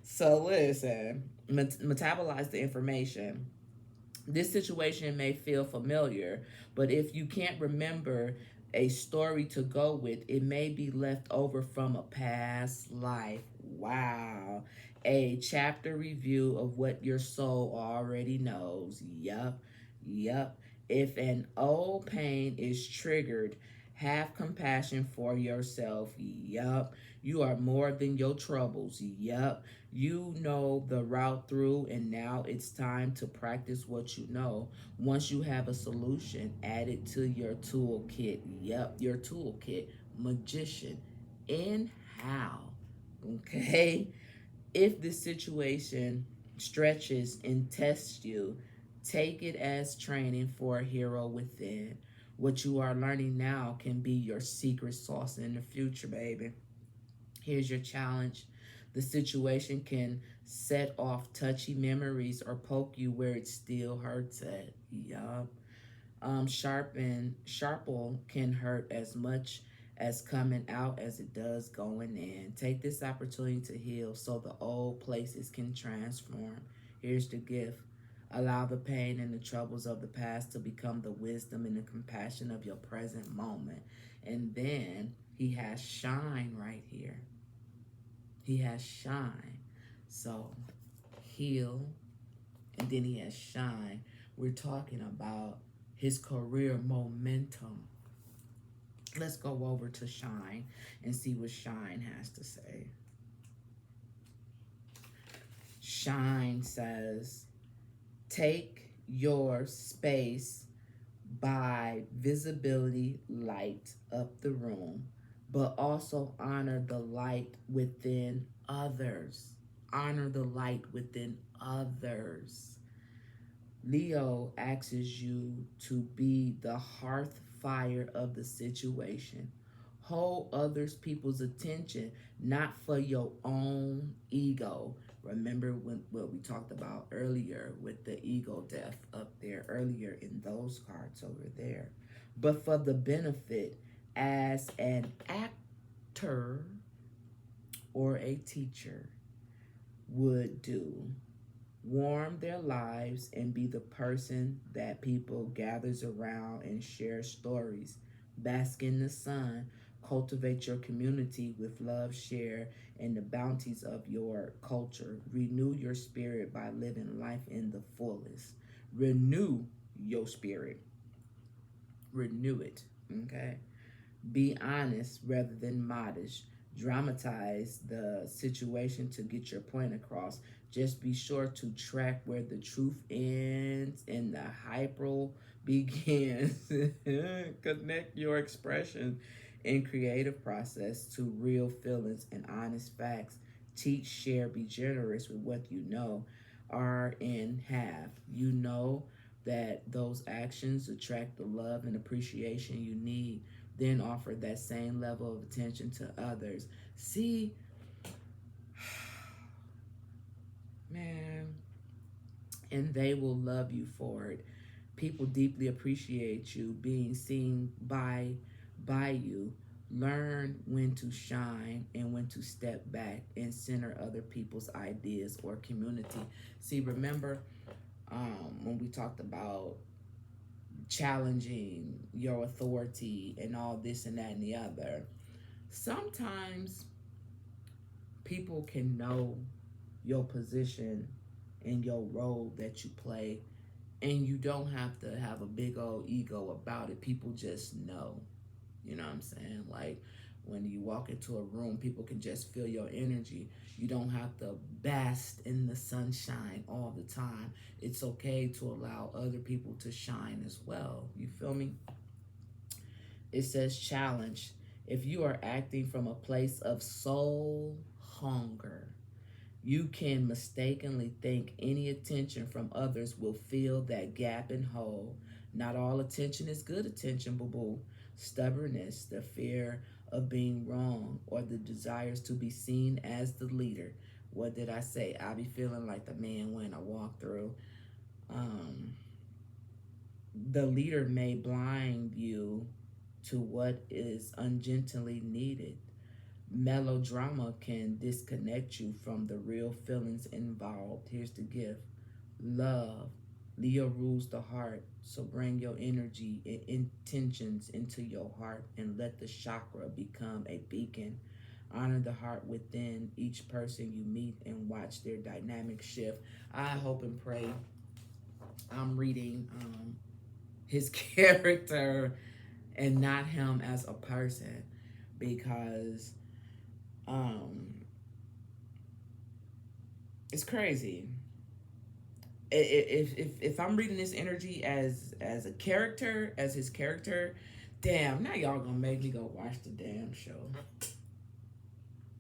Speaker 1: So listen, metabolize the information. This situation may feel familiar, but if you can't remember a story to go with, it may be left over from a past life. Wow. A chapter review of what your soul already knows. Yup. If an old pain is triggered, have compassion for yourself. Yup. You are more than your troubles. Yup. You know the route through, and now it's time to practice what you know. Once you have a solution, add it to your toolkit. Yep, your toolkit. Magician. In how? Okay? If the situation stretches and tests you, take it as training for a hero within. What you are learning now can be your secret sauce in the future, baby. Here's your challenge. The situation can set off touchy memories or poke you where it still hurts at. Yup. Sharple can hurt as much as coming out as it does going in. Take this opportunity to heal so the old places can transform. Here's the gift. Allow the pain and the troubles of the past to become the wisdom and the compassion of your present moment. And then he has shine right here. He has shine. So heal, and then he has shine. We're talking about his career momentum. Let's go over to shine and see what shine has to say. Shine says, take your space by visibility, light up the room, but also honor the light within others. Honor the light within others. Leo asks you to be the hearth fire of the situation. Hold others people's attention, not for your own ego. Remember what we talked about earlier with the ego death up there earlier in those cards over there. But for the benefit as an actor or a teacher would do. Warm their lives and be the person that people gathers around and share stories. Bask in the sun. Cultivate your community with love, share in the bounties of your culture. Renew your spirit by living life in the fullest. Renew your spirit. Renew it. Okay? Be honest rather than modest. Dramatize the situation to get your point across. Just be sure to track where the truth ends and the hyper begins. Connect your expression in creative process to real feelings and honest facts. Teach, share, be generous with what you know, are, and have. You know that those actions attract the love and appreciation you need, then offer that same level of attention to others. See, man, and they will love you for it. People deeply appreciate you being seen by you. Learn when to shine and when to step back and center other people's ideas or community. See, remember when we talked about challenging your authority and all this and that and the other. Sometimes people can know your position and your role that you play, and you don't have to have a big old ego about it. People just know. You know what I'm saying? Like when you walk into a room, people can just feel your energy. You don't have to bask in the sunshine all the time. It's okay to allow other people to shine as well. You feel me? It says challenge. If you are acting from a place of soul hunger, you can mistakenly think any attention from others will fill that gap and hole. Not all attention is good attention, boo boo. Stubbornness, the fear of being wrong, or the desires to be seen as the leader. What did I say? I be feeling like the man when I walk through. The leader may blind you to what is ungently needed. Melodrama can disconnect you from the real feelings involved. Here's the gift: love. Leo rules the heart, so bring your energy and intentions into your heart and let the chakra become a beacon. Honor the heart within each person you meet and watch their dynamic shift. I hope and pray I'm reading his character and not him as a person, because it's crazy. If I'm reading this energy as a character, as his character, damn, now y'all gonna make me go watch the damn show.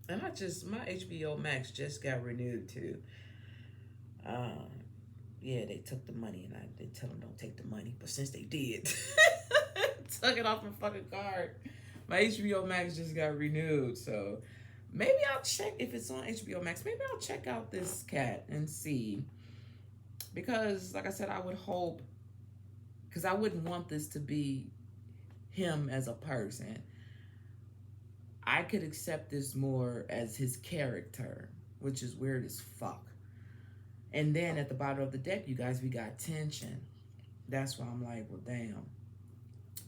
Speaker 1: And my HBO Max just got renewed too. Yeah, they took the money, and they tell them don't take the money, but since they did, took it off my fucking card. My HBO Max just got renewed, so maybe I'll check if it's on HBO Max. Maybe I'll check out this cat and see. Because, like I said, I would hope, because I wouldn't want this to be him as a person. I could accept this more as his character, which is weird as fuck. And then at the bottom of the deck, you guys, we got tension. That's why I'm like, well, damn.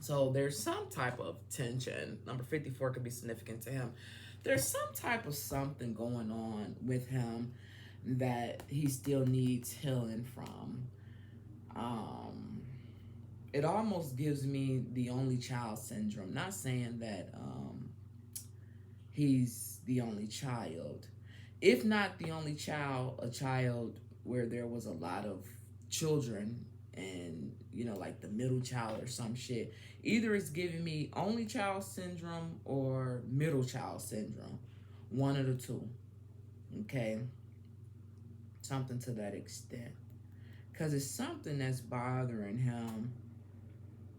Speaker 1: So there's some type of tension. Number 54 could be significant to him. There's some type of something going on with him that he still needs healing from. It almost gives me the only child syndrome. Not saying that he's the only child. If not the only child, a child where there was a lot of children and, you know, like the middle child or some shit. Either it's giving me only child syndrome or middle child syndrome. One of the two. Okay? Something to that extent. Because it's something that's bothering him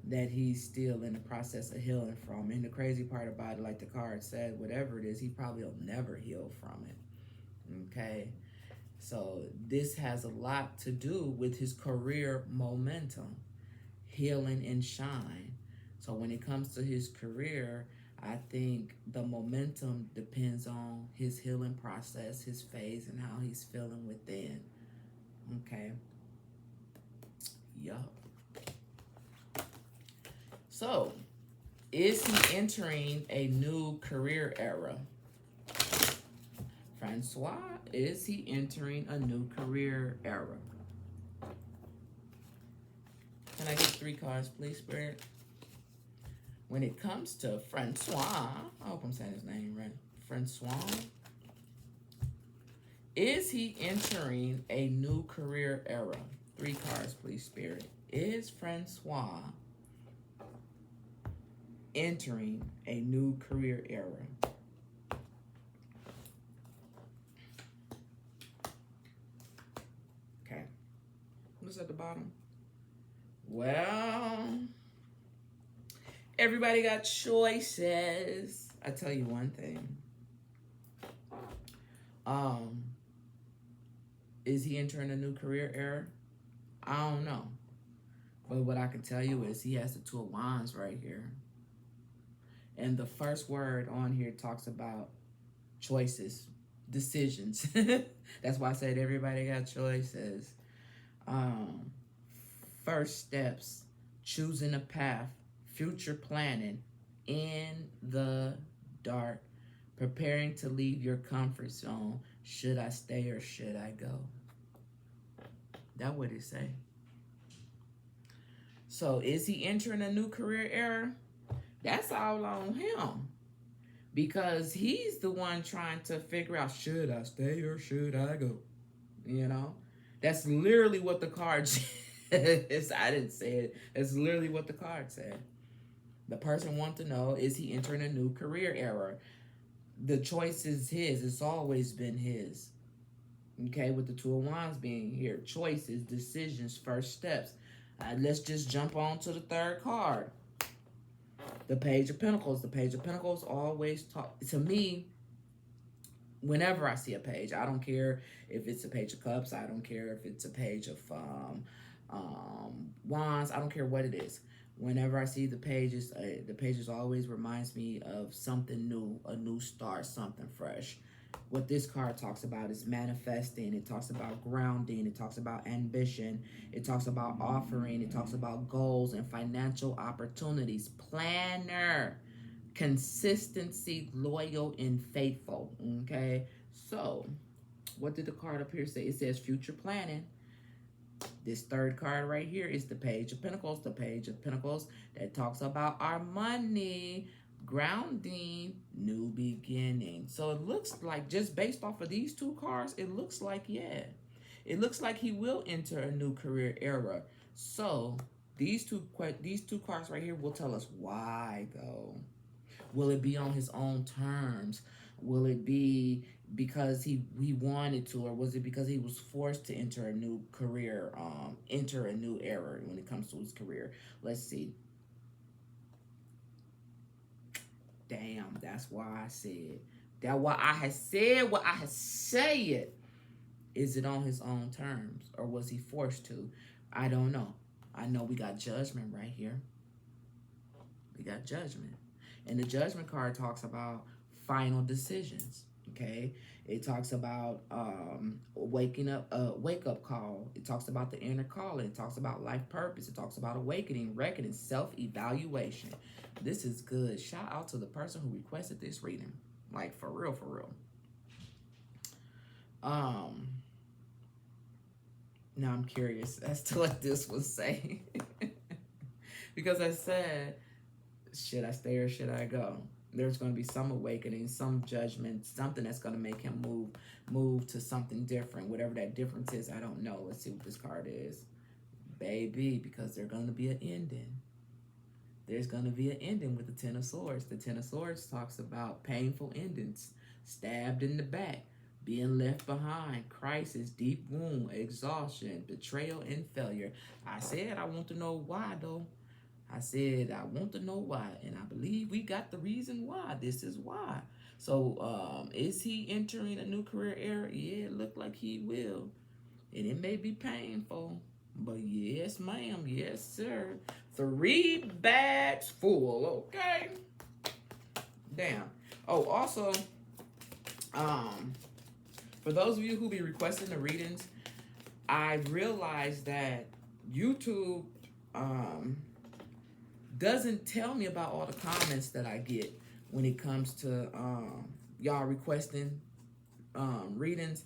Speaker 1: that he's still in the process of healing from. And the crazy part about it, like the card said, whatever it is, he probably will never heal from it. Okay? So this has a lot to do with his career momentum, healing and shine. So when it comes to his career, I think the momentum depends on his healing process, his phase, and how he's feeling within. Okay. Yup. So, is he entering a new career era? François, is he entering a new career era? Can I get 3 cards, please, Spirit? When it comes to François, I hope I'm saying his name right. François, is he entering a new career era? 3 cards, please, Spirit. Is François entering a new career era? Okay. What's at the bottom? Well, everybody got choices. I tell you one thing. Is he entering a new career era? I don't know. But what I can tell you is he has the 2 of Wands right here. And the first word on here talks about choices, decisions. That's why I said everybody got choices. First steps, choosing a path, future planning, in the dark, preparing to leave your comfort zone. Should I stay or should I go? That's what it say. So is he entering a new career era? That's all on him. Because he's the one trying to figure out, should I stay or should I go? You know? That's literally what the card says. I didn't say it. That's literally what the card said. The person wants to know, is he entering a new career era? The choice is his. It's always been his. Okay, with the 2 of Wands being here. Choices, decisions, first steps. Let's just jump on to the 3rd card. The Page of Pentacles. The Page of Pentacles always talk to me. Whenever I see a page, I don't care if it's a Page of Cups. I don't care if it's a Page of Wands. I don't care what it is. Whenever I see the pages always reminds me of something new, a new start, something fresh. What this card talks about is manifesting. It talks about grounding. It talks about ambition. It talks about offering. It talks about goals and financial opportunities. Planner, consistency, loyal, and faithful. Okay, so what did the card up here say? It says future planning. This 3rd card right here is the Page of Pentacles. The Page of Pentacles that talks about our money, grounding, new beginning. So it looks like, just based off of these 2 cards, it looks like, yeah. It looks like he will enter a new career era. So these two cards right here will tell us why, though. Will it be on his own terms? Will it be because he wanted to, or was it because he was forced to enter a new career, enter a new era when it comes to his career? Let's see. Damn, that's why I said. That's why I had said what I had said. Is it on his own terms, or was he forced to? I don't know. I know we got Judgment right here. We got Judgment. And the Judgment card talks about final decisions. Okay, it talks about waking up, wake up call. It talks about the inner calling. It talks about life purpose. It talks about awakening, reckoning, self-evaluation. This is good. Shout out to the person who requested this reading. Like, for real, for real. Now I'm curious as to what this will say. Because I said, should I stay or should I go? There's going to be some awakening, some judgment, something that's going to make him move to something different. Whatever that difference is, I don't know. Let's see what this card is. Baby, because there's going to be an ending. There's going to be an ending with the Ten of Swords. The Ten of Swords talks about painful endings, stabbed in the back, being left behind, crisis, deep wound, exhaustion, betrayal, and failure. I said I want to know why, though. I said I want to know why, and I believe we got the reason why. This is why. So, is he entering a new career era? Yeah, it looked like he will, and it may be painful, but yes, ma'am, yes, sir. 3 bags full. Okay. Damn. Oh, also, um, for those of you who be requesting the readings, I realized that YouTube doesn't tell me about all the comments that I get when it comes to y'all requesting readings.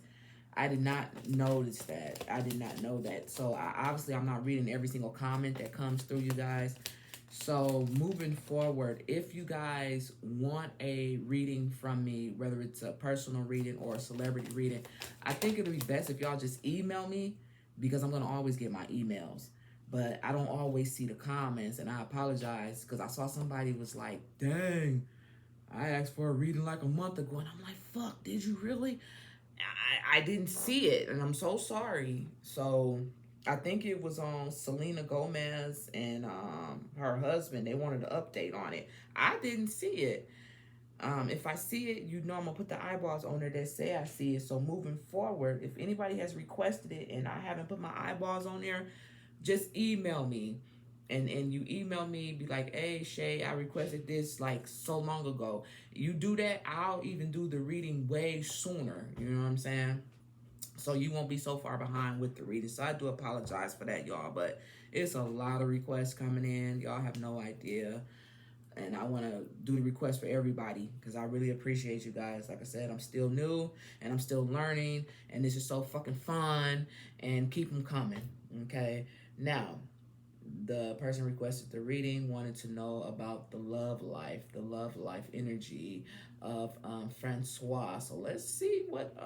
Speaker 1: I did not notice that. I did not know that. So obviously I'm not reading every single comment that comes through, you guys. So moving forward, if you guys want a reading from me, whether it's a personal reading or a celebrity reading, I think it'll be best if y'all just email me, because I'm going to always get my emails. But I don't always see the comments, and I apologize because I saw somebody was like, dang, I asked for a reading like a month ago, and I'm like, fuck, did you really? I didn't see it, and I'm so sorry. So I think it was on Selena Gomez and her husband. They wanted an update on it. I didn't see it. If I see it, you know I'm going to put the eyeballs on there that say I see it. So moving forward, if anybody has requested it and I haven't put my eyeballs on there, just email me. And you email me, be like, hey, Shay, I requested this like so long ago. You do that, I'll even do the reading way sooner. You know what I'm saying? So you won't be so far behind with the reading. So I do apologize for that, y'all. But it's a lot of requests coming in. Y'all have no idea. And I want to do the request for everybody because I really appreciate you guys. Like I said, I'm still new and I'm still learning. And this is so fucking fun. And keep them coming, okay? Now, the person requested the reading wanted to know about the love life energy of François. So let's see what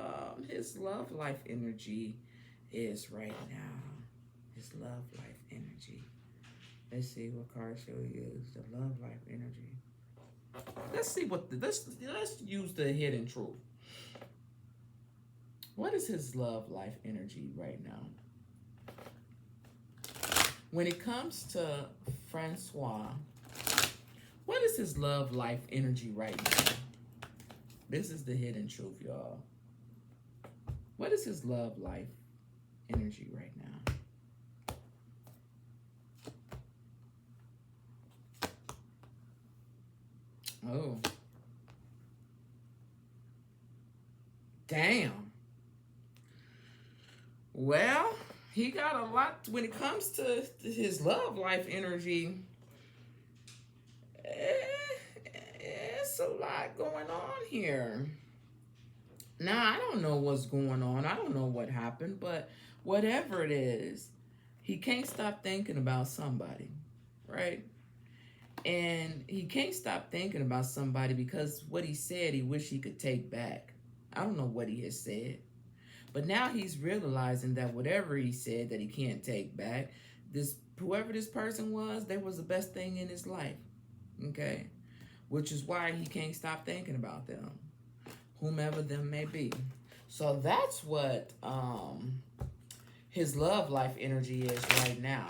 Speaker 1: his love life energy is right now. His love life energy. Let's see what card shall we use. The love life energy. Let's see what let's use the hidden truth. What is his love life energy right now? When it comes to François, what is his love life energy right now? This is the hidden truth, y'all. What is his love life energy right now? Oh. Damn. Well, he got a lot when it comes to his love life energy. It's a lot going on here. Now, I don't know what's going on. I don't know what happened, but whatever it is, he can't stop thinking about somebody, right? And he can't stop thinking about somebody because what he said he wished he could take back. I don't know what he has said. But now he's realizing that whatever he said that he can't take back, whoever this person was, they was the best thing in his life. Okay? Which is why he can't stop thinking about them. Whomever them may be. So that's what his love life energy is right now.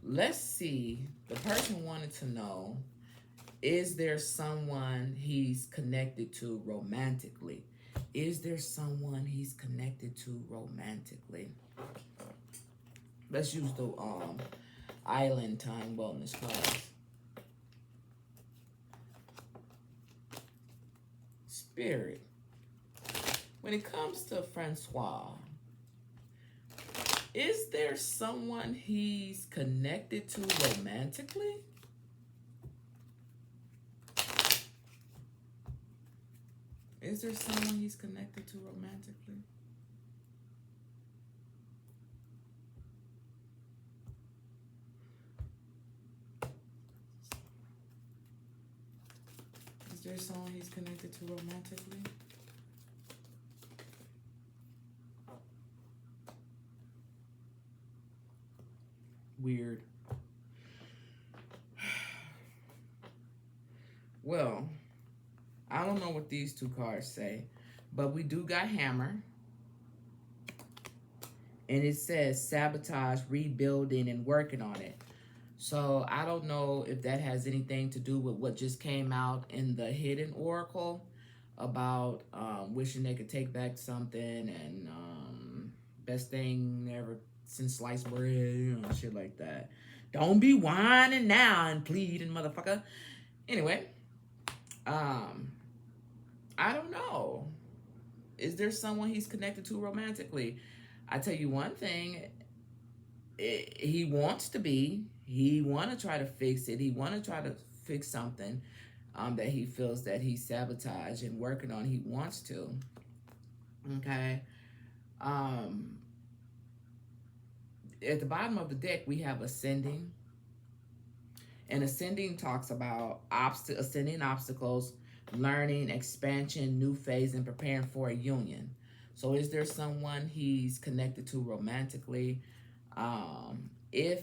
Speaker 1: Let's see. The person wanted to know, is there someone he's connected to romantically? Is there someone he's connected to romantically? Let's use the Island Time Wellness cards. Spirit. When it comes to François, is there someone he's connected to romantically? Is there someone he's connected to romantically? Is there someone he's connected to romantically? Weird. Well, I don't know what these two cards say, But we do got hammer. And it says sabotage, rebuilding, and working on it. So I don't know if that has anything to do with what just came out in the Hidden Oracle about wishing they could take back something and best thing ever since sliced bread, shit like that. Don't be whining now and pleading, motherfucker. Anyway, I don't know. Is there someone he's connected to romantically? I tell you one thing, he wants to be. He want to try to fix it. He want to try to fix something that he feels that he sabotaged and working on. He wants to. Okay. At the bottom of the deck, we have ascending. And ascending talks about ascending obstacles, learning, expansion, new phase, and preparing for a union. So is there someone he's connected to romantically? If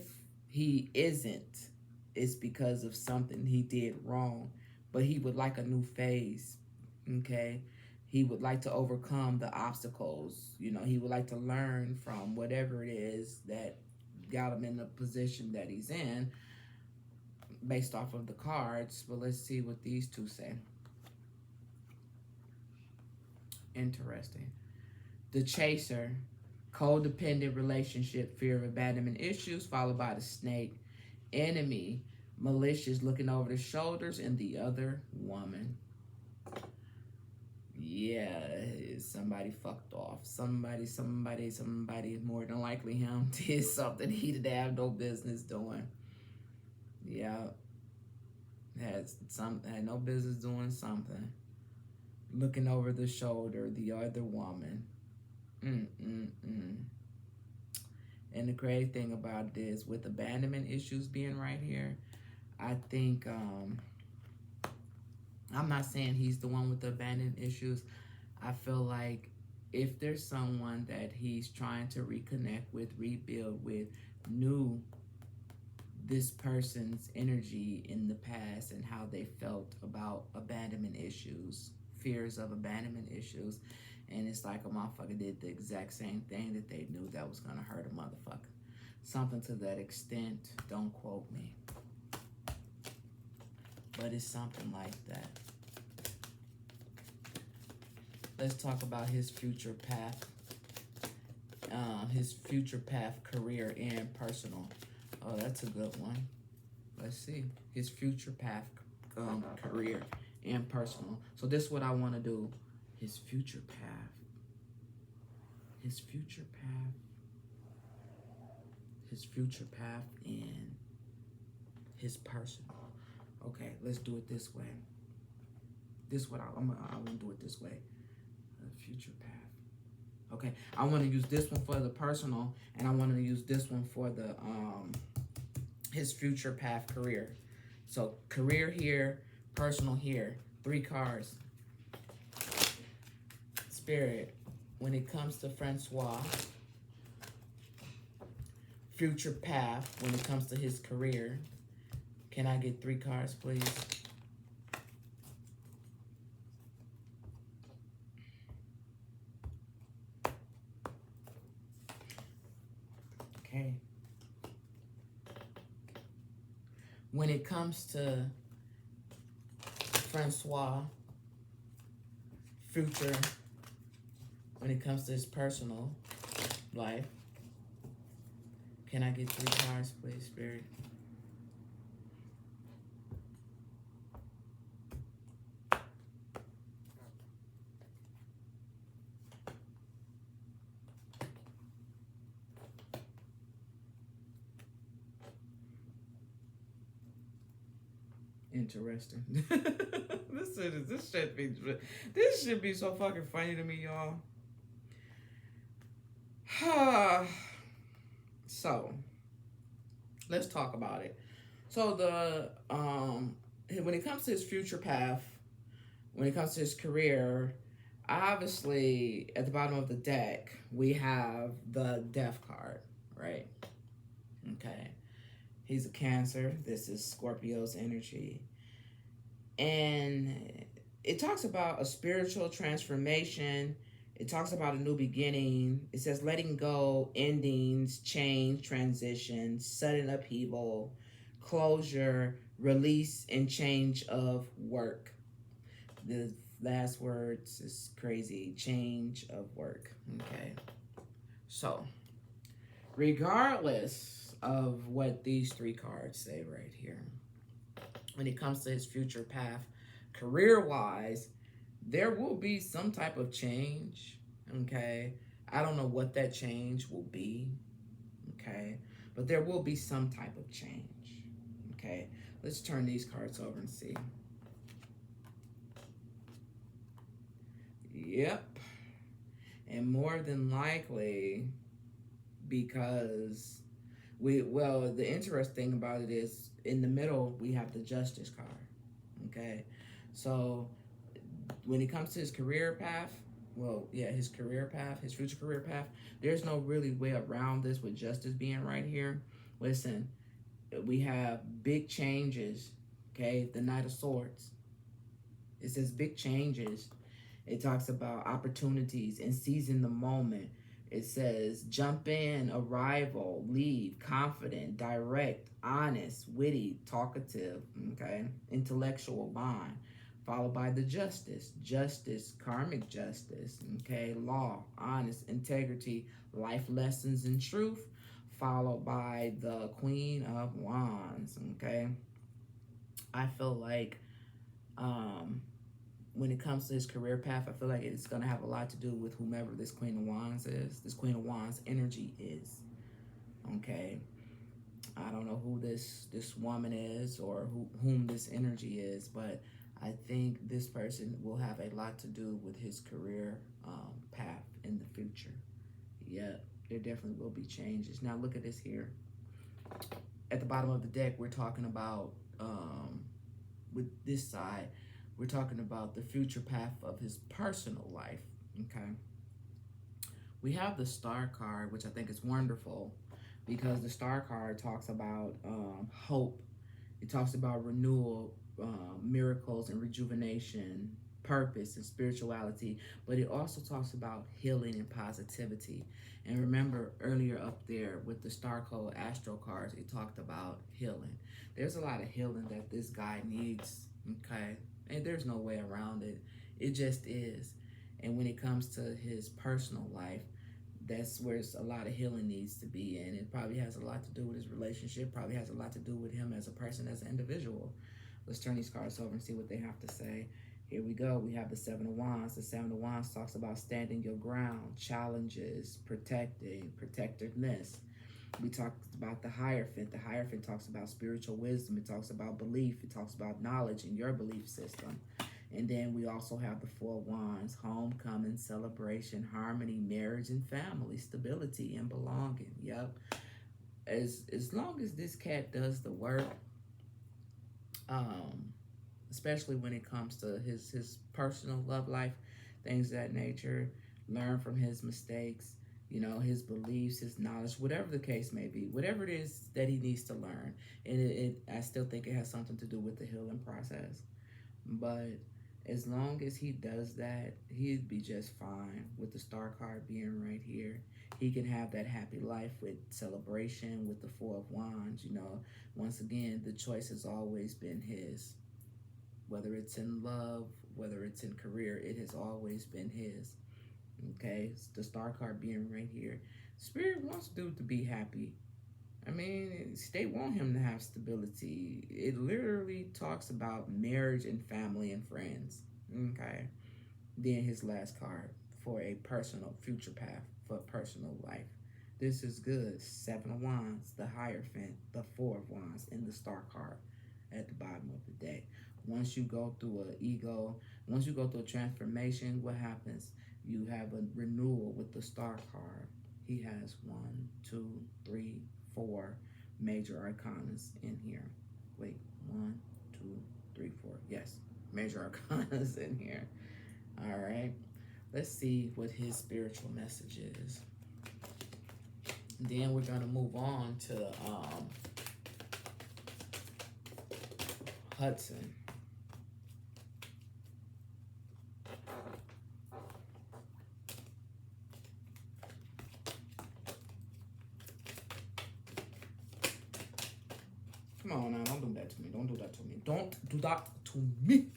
Speaker 1: he isn't, it's because of something he did wrong, but he would like a new phase, okay? He would like to overcome the obstacles. He would like to learn from whatever it is that got him in the position that he's in based off of the cards. But let's see what these two say. Interesting. The chaser, codependent relationship, fear of abandonment issues, followed by the snake, enemy, malicious, looking over the shoulders, and the other woman. Yeah, somebody fucked off. Somebody, more than likely him, did something he didn't have no business doing. Yeah. Had no business doing something. Looking over the shoulder, the other woman. And the crazy thing about it is, with abandonment issues being right here, I think, I'm not saying he's the one with the abandonment issues. I feel like if there's someone that he's trying to reconnect with, rebuild with, knew this person's energy in the past and how they felt about abandonment issues, fears of abandonment issues, and it's like a motherfucker did the exact same thing that they knew that was gonna hurt a motherfucker. Something to that extent. Don't quote me. But it's something like that. Let's talk about his future path. Career and personal. Oh, that's a good one. Let's see. His future path, career and personal. So this is what I want to do. His future path. His future path. His future path and his personal. Okay, let's do it this way. This is what I want to do it this way. Future path. Okay, I want to use this one for the personal, and I want to use this one for the his future path career. So career here, personal here. 3 cards. Spirit, when it comes to François, future path, when it comes to his career, can I get 3 cards, please? Okay. When it comes to François, future, when it comes to his personal life, can I get 3 cards, please, Spirit? Interesting. This should be so fucking funny to me, y'all. So let's talk about it. So the when it comes to his future path, when it comes to his career, obviously at the bottom of the deck we have the Death card, right? Okay. He's a Cancer. This is Scorpio's energy. And it talks about a spiritual transformation. It talks about a new beginning. It says letting go, endings, change, transition, sudden upheaval, closure, release, and change of work. The last words is crazy. Change of work. Okay. So, regardless of what these three cards say right here, when it comes to his future path, career-wise, there will be some type of change, okay? I don't know what that change will be, okay? But there will be some type of change, okay? Let's turn these cards over and see. Yep. And more than likely, because the interesting about it is in the middle, we have the Justice card, okay? So when it comes to his career path, his career path, his future career path, there's no really way around this with Justice being right here. Listen, we have big changes, okay? The Knight of Swords. It says big changes. It talks about opportunities and seizing the moment. It says jump in, arrival, leave, confident, direct, honest, witty, talkative, okay? Intellectual bond. Followed by the Justice, karmic justice, okay? Law, honest, integrity, life lessons and truth. Followed by the Queen of Wands, okay? I feel like when it comes to his career path, I feel like it's going to have a lot to do with whomever this Queen of Wands is. This Queen of Wands energy is, okay? I don't know who this woman is or whom this energy is, but I think this person will have a lot to do with his career path in the future. Yeah, there definitely will be changes. Now look at this here. At the bottom of the deck, we're talking about, with this side, we're talking about the future path of his personal life, okay? We have the Star card, which I think is wonderful because the Star card talks about hope. It talks about renewal, miracles and rejuvenation, purpose and spirituality, but it also talks about healing and positivity. And remember earlier up there with the Star Code Astro cards, it talked about healing. There's a lot of healing that this guy needs, okay? And there's no way around it. It just is. And when it comes to his personal life, that's where a lot of healing needs to be. And it probably has a lot to do with his relationship, probably has a lot to do with him as a person, as an individual. Let's turn these cards over and see what they have to say. Here we go. We have the Seven of Wands. The Seven of Wands talks about standing your ground, challenges, protectiveness. We talked about the Hierophant. The Hierophant talks about spiritual wisdom. It talks about belief. It talks about knowledge in your belief system. And then we also have the Four of Wands, homecoming, celebration, harmony, marriage and family, stability and belonging. Yep. As long as this cat does the work, especially when it comes to his personal love life, things of that nature, learn from his mistakes, you know, his beliefs, his knowledge, whatever the case may be, whatever it is that he needs to learn. And I still think it has something to do with the healing process. But as long as he does that, he'd be just fine with the Star card being right here. He can have that happy life with celebration, with the Four of Wands, you know. Once again, the choice has always been his. Whether it's in love, whether it's in career, it has always been his. Okay, the Star card being right here. Spirit wants dude to be happy. I mean, they want him to have stability. It literally talks about marriage and family and friends. Okay. Then his last card for a personal future path for personal life. This is good. Seven of Wands, the Hierophant, the Four of Wands, and the Star card at the bottom of the deck. Once you go through once you go through a transformation, what happens? You have a renewal with the Star card. He has 1, 2, 3, 4 major arcanas in here. Wait, 1, 2, 3, 4. Yes, major arcanas in here. All right. Let's see what his spiritual message is. Then we're going to move on to Hudson. Come on now, don't do that to me. Don't do that to me. Don't do that to me.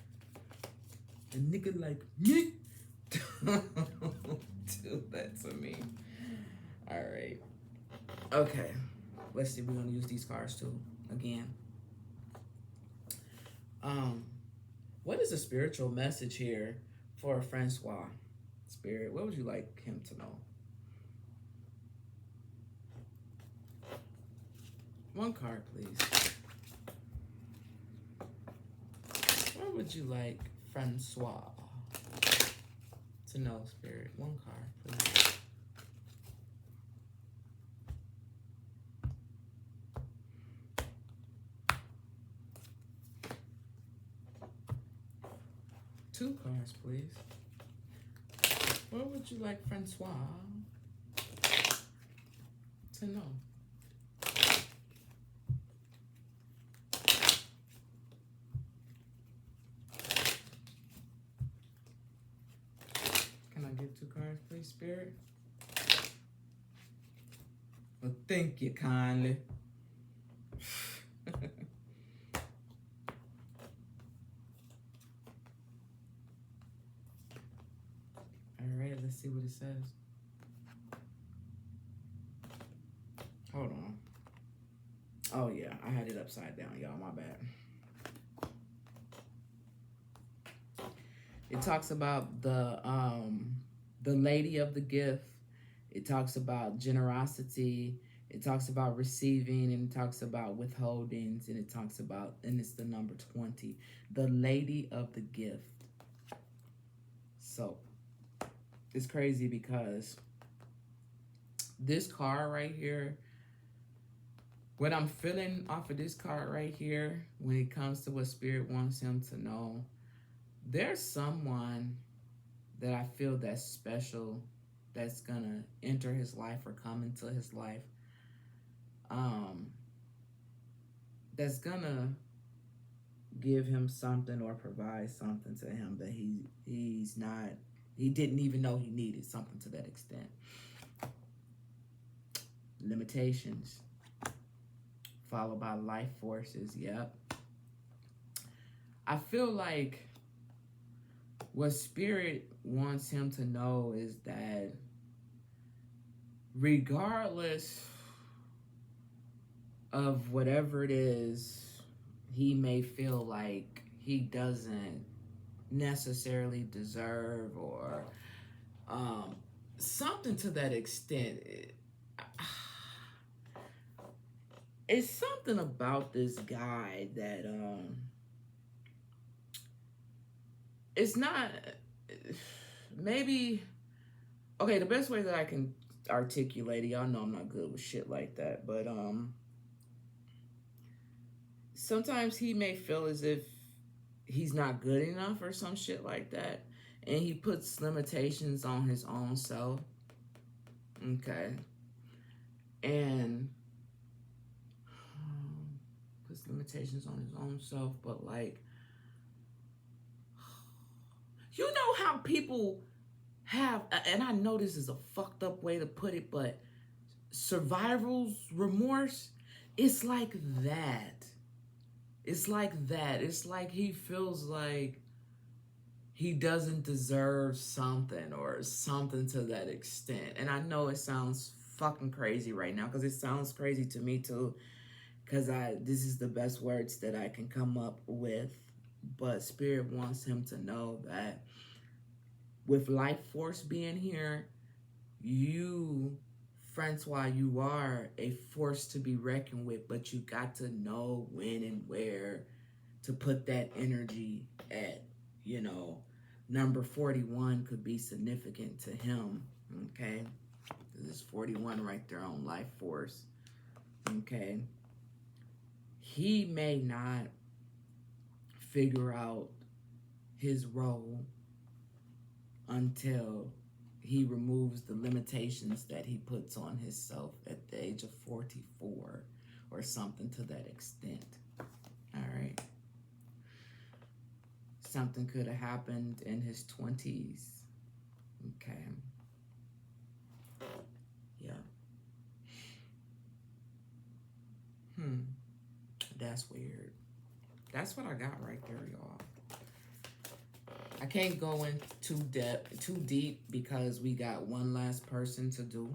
Speaker 1: A nigga like me. Don't do that to me. All right. Okay. Let's see. We're gonna use these cards too again. What is the spiritual message here for François? Spirit, what would you like him to know? One card, please. What would you like François to know, Spirit? One card, please. Two cards, please. What would you like François to know? Can I get two cards, please, Spirit? Well, thank you kindly. Let's see what it says. Hold on. Oh yeah, I had it upside down, y'all. My bad. It talks about the lady of the gift. It talks about generosity. It talks about receiving, and it talks about withholdings, and it talks about, and it's the number 20, the lady of the gift. So it's crazy because this card right here, what I'm feeling off of this card right here, when it comes to what Spirit wants him to know, there's someone that I feel that's special that's gonna enter his life or come into his life, that's gonna give him something or provide something to him that he didn't even know he needed, something to that extent. Limitations, followed by life forces. Yep. I feel like what Spirit wants him to know is that regardless of whatever it is he may feel like he doesn't necessarily deserve, or something to that extent, it's something about this guy that it's not, maybe, okay, the best way that I can articulate it, y'all know I'm not good with shit like that, but sometimes he may feel as if he's not good enough or some shit like that, and he puts limitations on his own self. Okay. And puts limitations on his own self, but like, you know how people have, and I know this is a fucked up way to put it, but survival's remorse, it's like that. It's like that. It's like he feels like he doesn't deserve something or something to that extent. And I know it sounds fucking crazy right now, because it sounds crazy to me too, because this is the best words that I can come up with. But Spirit wants him to know that with life force being here, you, François, you are a force to be reckoned with, but you got to know when and where to put that energy at. You know, number 41 could be significant to him, okay? This is 41 right there on life force, okay? He may not figure out his role until he removes the limitations that he puts on himself at the age of 44 or something to that extent. All right. Something could have happened in his 20s. Okay. Yeah. That's weird. That's what I got right there, y'all. I can't go in too deep because we got one last person to do.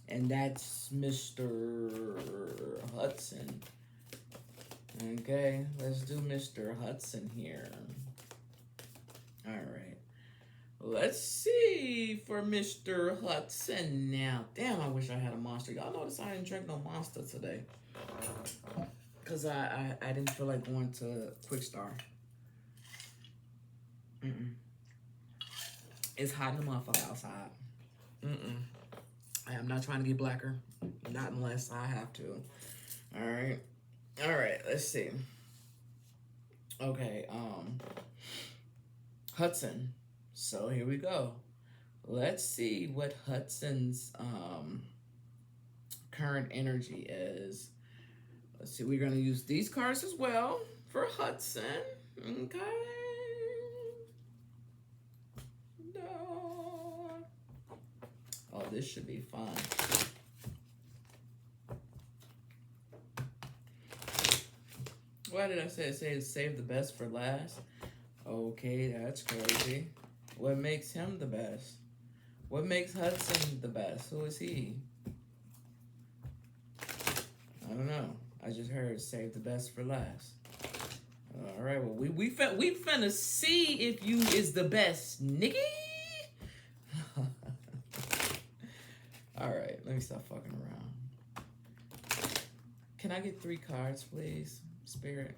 Speaker 1: And that's Mr. Hudson. Okay, let's do Mr. Hudson here. All right. Let's see for Mr. Hudson now. Damn, I wish I had a monster. Y'all notice I didn't drink no monster today. Because I didn't feel like going to Quick Star. It's hot in the motherfucker outside. I am not trying to get blacker. Not unless I have to. All right. All right, let's see. Okay, Hudson. So here we go. Let's see what Hudson's current energy is. Let's see, we're going to use these cards as well for Hudson. Okay. No. Oh, this should be fun. Why did I say save the best for last? Okay, that's crazy. What makes him the best? What makes Hudson the best? Who is he? I don't know. I just heard save the best for last. All right, well, we finna see if you is the best, nigga. All right, let me stop fucking around. Can I get 3 cards, please? Spirit,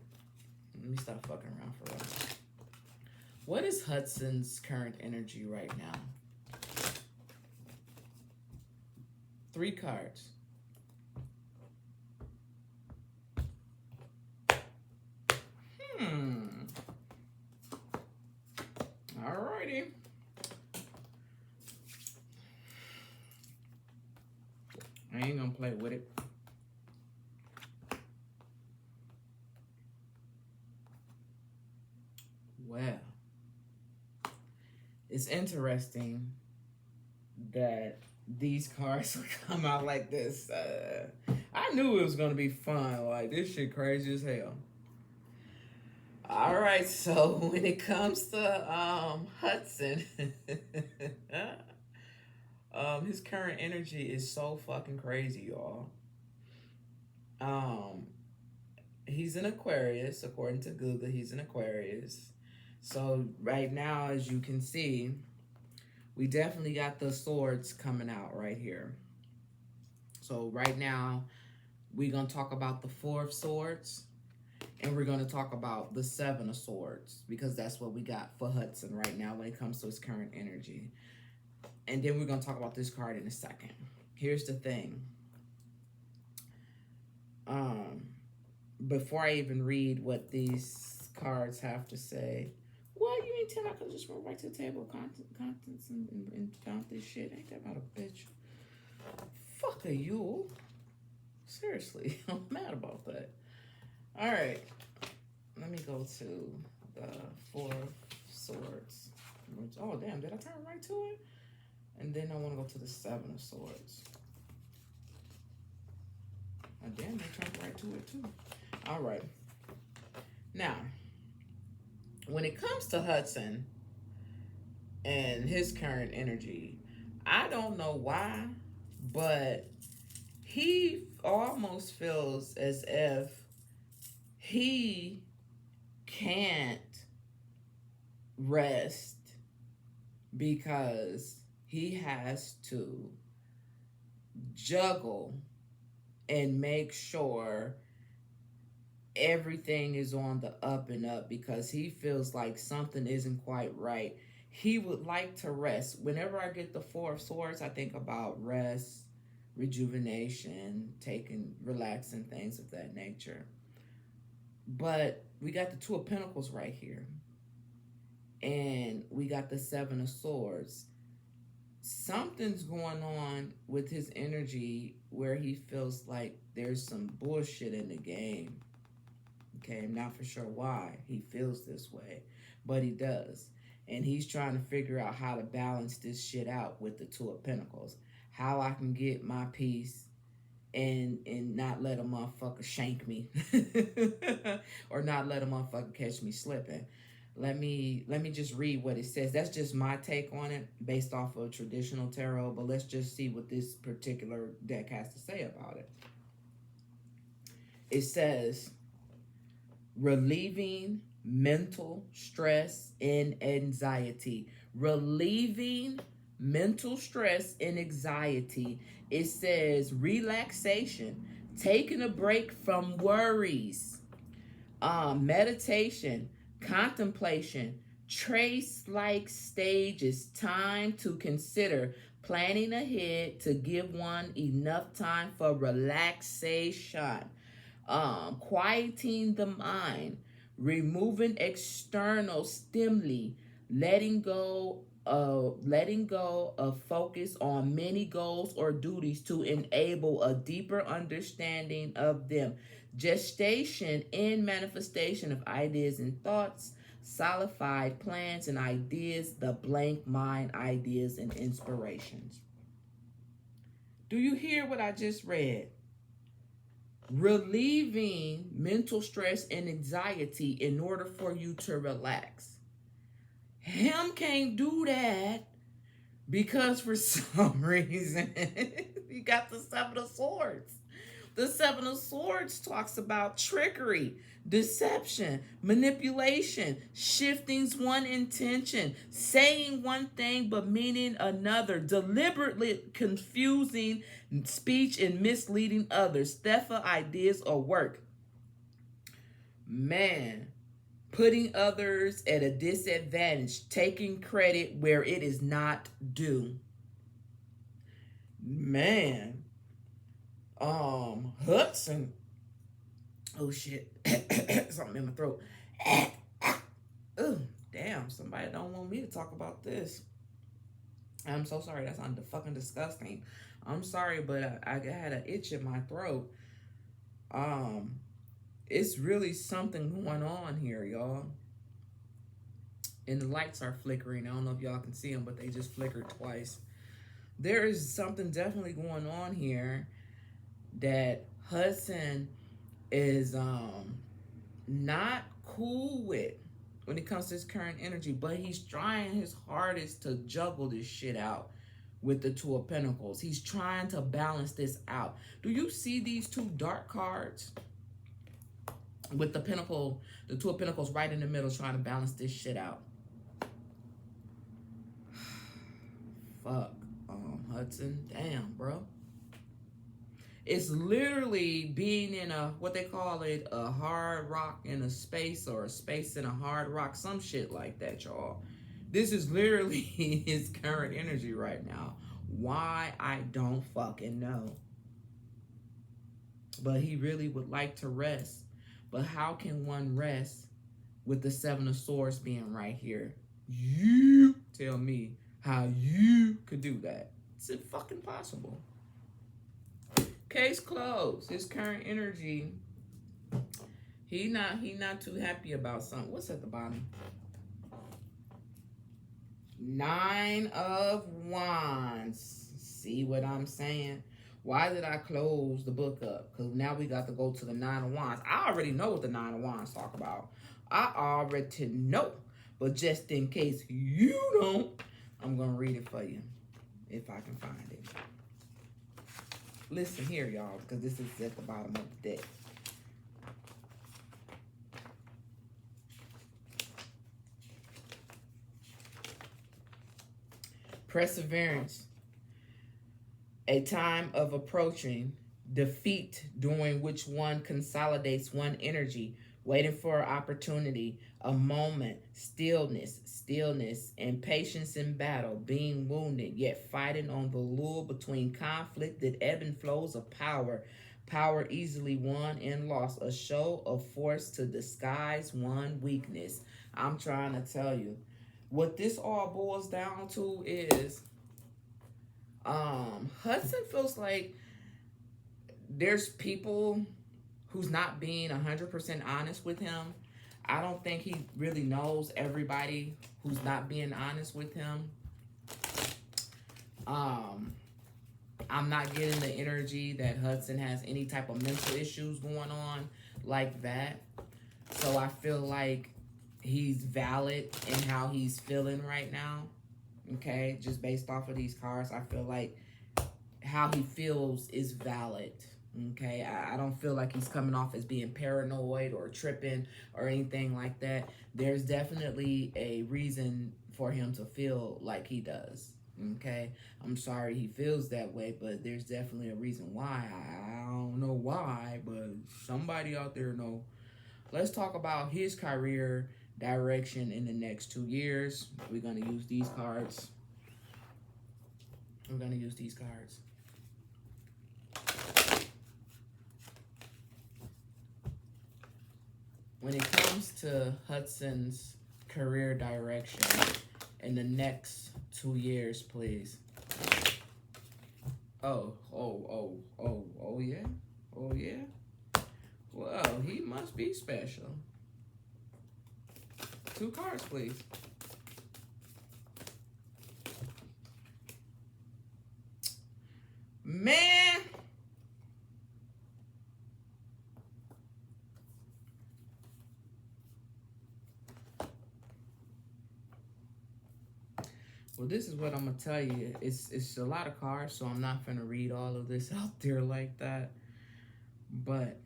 Speaker 1: let me stop fucking around for us. What is Hudson's current energy right now? 3 cards. Alrighty. I ain't gonna play with it. Well, it's interesting that these cards would come out like this. I knew it was gonna be fun. Like, this shit crazy as hell. All right, so when it comes to Hudson, his current energy is so fucking crazy, y'all. He's an Aquarius, according to Google. He's an Aquarius. So right now, as you can see, we definitely got the swords coming out right here. So right now, we're going to talk about the 4 of Swords, and we're going to talk about the 7 of Swords, because that's what we got for Hudson right now when it comes to his current energy. And then we're going to talk about this card in a second. Here's the thing. Before I even read what these cards have to say, what? You ain't tell I could just run right to the table of contents and found this shit. Ain't that about a bitch? Fuck are you? Seriously, I'm mad about that. All right, let me go to the 4 of Swords. Oh, damn, did I turn right to it? And then I want to go to the 7 of Swords. Oh, damn, I turned right to it, too. All right. Now, when it comes to Hudson and his current energy, I don't know why, but he almost feels as if he can't rest because he has to juggle and make sure everything is on the up and up, because he feels like something isn't quite right. He would like to rest. Whenever I get the 4 of Swords, I think about rest, rejuvenation, relaxing, things of that nature. But we got the 2 of Pentacles right here. And we got the 7 of Swords. Something's going on with his energy where he feels like there's some bullshit in the game. Okay, I'm not for sure why he feels this way, but he does. And he's trying to figure out how to balance this shit out with the Two of Pentacles. How I can get my peace and not let a motherfucker shank me or not let a motherfucker catch me slipping. Let me just read what it says. That's just my take on it based off of traditional tarot, but let's just see what this particular deck has to say about it. It says relieving mental stress and anxiety. Relieving mental stress and anxiety. It says relaxation, taking a break from worries, meditation, contemplation, trace-like stages, time to consider, planning ahead to give one enough time for relaxation, quieting the mind, removing external stimuli, letting go of focus on many goals or duties to enable a deeper understanding of them. Gestation and manifestation of ideas and thoughts, solidified plans and ideas, the blank mind, ideas and inspirations. Do you hear what I just read? Relieving mental stress and anxiety in order for you to relax. Him can't do that because for some reason you got the Seven of Swords. The Seven of Swords talks about trickery, deception, manipulation, shifting one's intention, saying one thing but meaning another, deliberately confusing speech and misleading others, theft of ideas or work. Man, putting others at a disadvantage, taking credit where it is not due. Man, Hudson. Oh shit, something in my throat. Oh, damn, somebody don't want me to talk about this. I'm so sorry, that sounded fucking disgusting. I'm sorry, but I had an itch in my throat. It's really something going on here, y'all. And the lights are flickering. I don't know if y'all can see them, but they just flickered twice. There is something definitely going on here that Hudson is not cool with when it comes to his current energy, but he's trying his hardest to juggle this shit out with the Two of Pentacles. He's trying to balance this out. Do you see these two dark cards? With the Pentacle, the Two of Pentacles right in the middle, trying to balance this shit out. Fuck, Hudson. Damn, bro. It's literally being in a, what they call it, a hard rock in a space, or a space in a hard rock, some shit like that, y'all. This is literally his current energy right now. Why, I don't fucking know. But he really would like to rest. But how can one rest with the Seven of Swords being right here? You tell me how you could do that. It's fucking possible. Case closed. His current energy, he not too happy about something. What's at the bottom? Nine of Wands. See what I'm saying? Why did I close the book up? Because now we got to go to the Nine of Wands. I already know what the Nine of Wands talk about. I already know. But just in case you don't, I'm going to read it for you if I can find it. Listen here, y'all, because this is at the bottom of the deck. Perseverance. A time of approaching defeat during which one consolidates one energy, waiting for an opportunity, a moment, stillness, and patience in battle, being wounded, yet fighting on the lure between conflict that ebb and flows of power easily won and lost, a show of force to disguise one weakness. I'm trying to tell you, what this all boils down to is Hudson feels like there's people who's not being 100% honest with him. I don't think he really knows everybody who's not being honest with him. I'm not getting the energy that Hudson has any type of mental issues going on like that. So I feel like he's valid in how he's feeling right now. Okay, just based off of these cards, I feel like how he feels is valid. Okay, I don't feel like he's coming off as being paranoid or tripping or anything like that. There's definitely a reason for him to feel like he does. Okay, I'm sorry he feels that way, but there's definitely a reason why. I don't know why, but somebody out there know. Let's talk about his career direction in the next 2 years. We're going to use these cards. We're going to use these cards. When it comes to Hudson's career direction in the next 2 years, please. Oh yeah? Oh yeah? Well, he must be special. 2 cards, please. Man! Well, this is what I'm going to tell you. It's a lot of cards, so I'm not going to read all of this out there like that. But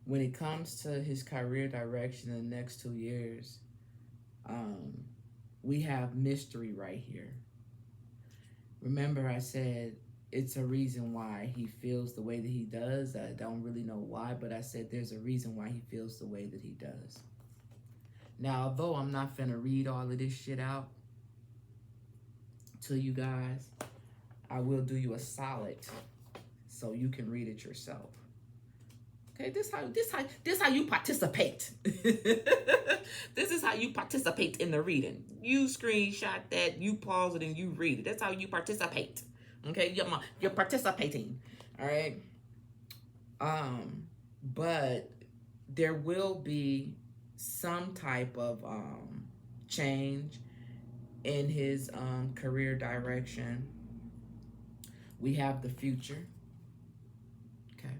Speaker 1: when it comes to his career direction in the next 2 years, we have mystery right here. Remember I said it's a reason why he feels the way that he does. I don't really know why, but I said there's a reason why he feels the way that he does. Now, although I'm not finna read all of this shit out to you guys, I will do you a solid so you can read it yourself. Okay, this how you participate. This is how you participate in the reading. You screenshot that, you pause it, and you read it. That's how you participate. Okay, you're participating. All right. But there will be some type of change in his career direction. We have the future. Okay.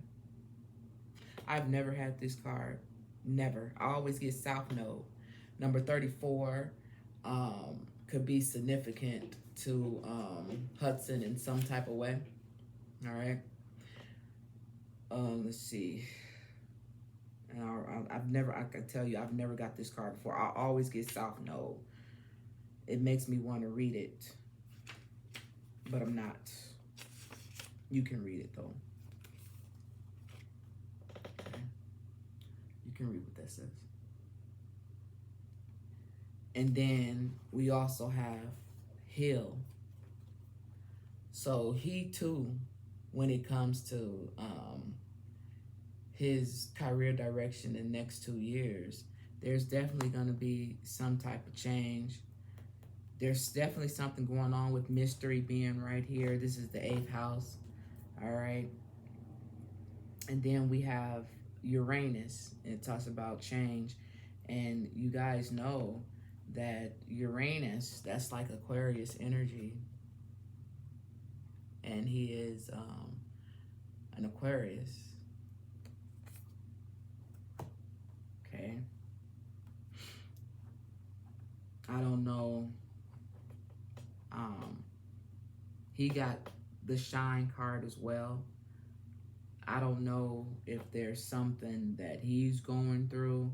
Speaker 1: I've never had this card. Never. I always get South Node. Number 34 could be significant to Hudson in some type of way. All right. Let's see. And I can tell you, I've never got this card before. I always get South Node. It makes me want to read it, but I'm not. You can read it though. Okay. You can read what that says. And then we also have Hill. So he too, when it comes to his career direction in the next 2 years, there's definitely going to be some type of change. There's definitely something going on with mystery being right here. This is the 8th house. All right. And then we have Uranus. It talks about change. And you guys know that Uranus, that's like Aquarius energy. And he is an Aquarius. Okay. I don't know. He got the Shine card as well. I don't know if there's something that he's going through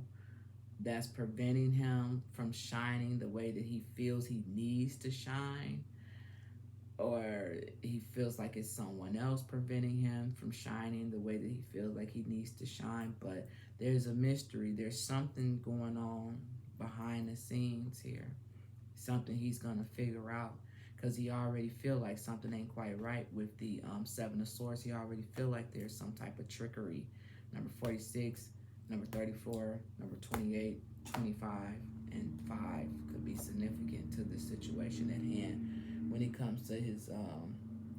Speaker 1: that's preventing him from shining the way that he feels he needs to shine, or he feels like it's someone else preventing him from shining the way that he feels like he needs to shine. But there's a mystery. There's something going on behind the scenes here, something he's gonna figure out, because he already feel like something ain't quite right with the 7 of Swords. He already feel like there's some type of trickery. Number 46, number 34, number 28, 25, and 5 could be significant to the situation at hand when it comes to his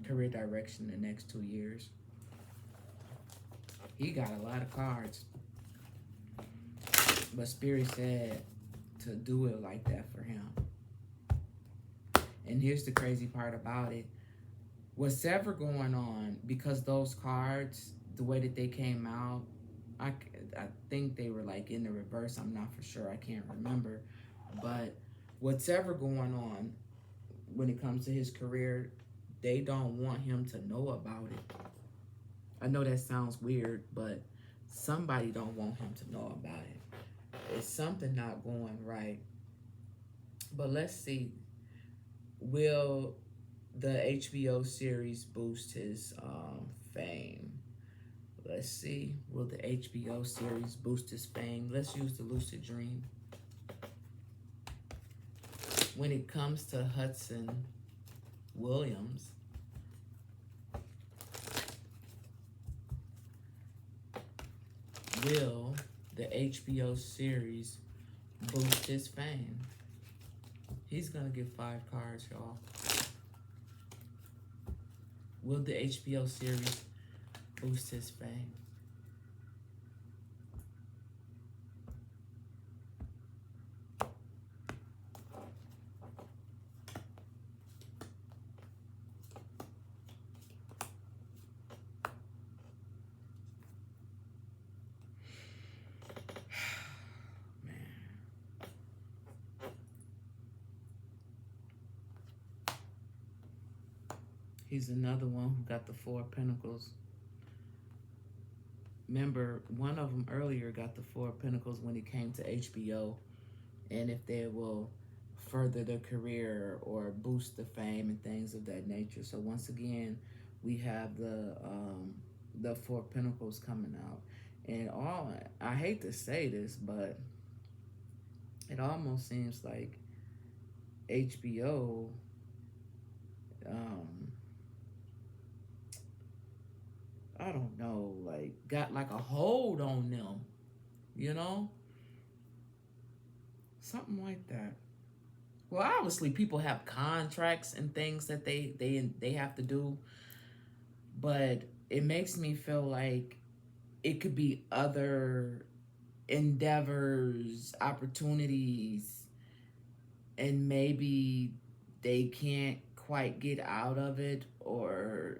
Speaker 1: career direction in the next 2 years. He got a lot of cards. But Spirit said to do it like that for him. And here's the crazy part about it. What's ever going on, because those cards, the way that they came out, I think they were like in the reverse. I'm not for sure. I can't remember. But what's ever going on when it comes to his career, they don't want him to know about it. I know that sounds weird, but somebody don't want him to know about it. It's something not going right. But let's see. Will the HBO series boost his fame? Let's see. Will the HBO series boost his fame? Let's use the lucid dream. When it comes to Hudson Williams, will the HBO series boost his fame? He's going to get 5 cards, y'all. Will the HBO series boost his fame? He's another one who got the 4 of Pentacles. Remember, one of them earlier got the 4 of Pentacles when it came to HBO. And if they will further their career or boost the fame and things of that nature. So once again, we have the 4 of Pentacles coming out. And I hate to say this, but it almost seems like HBO I don't know, like got like a hold on them, you know? Something like that. Well, obviously people have contracts and things that they have to do, but it makes me feel like it could be other endeavors, opportunities, and maybe they can't quite get out of it, or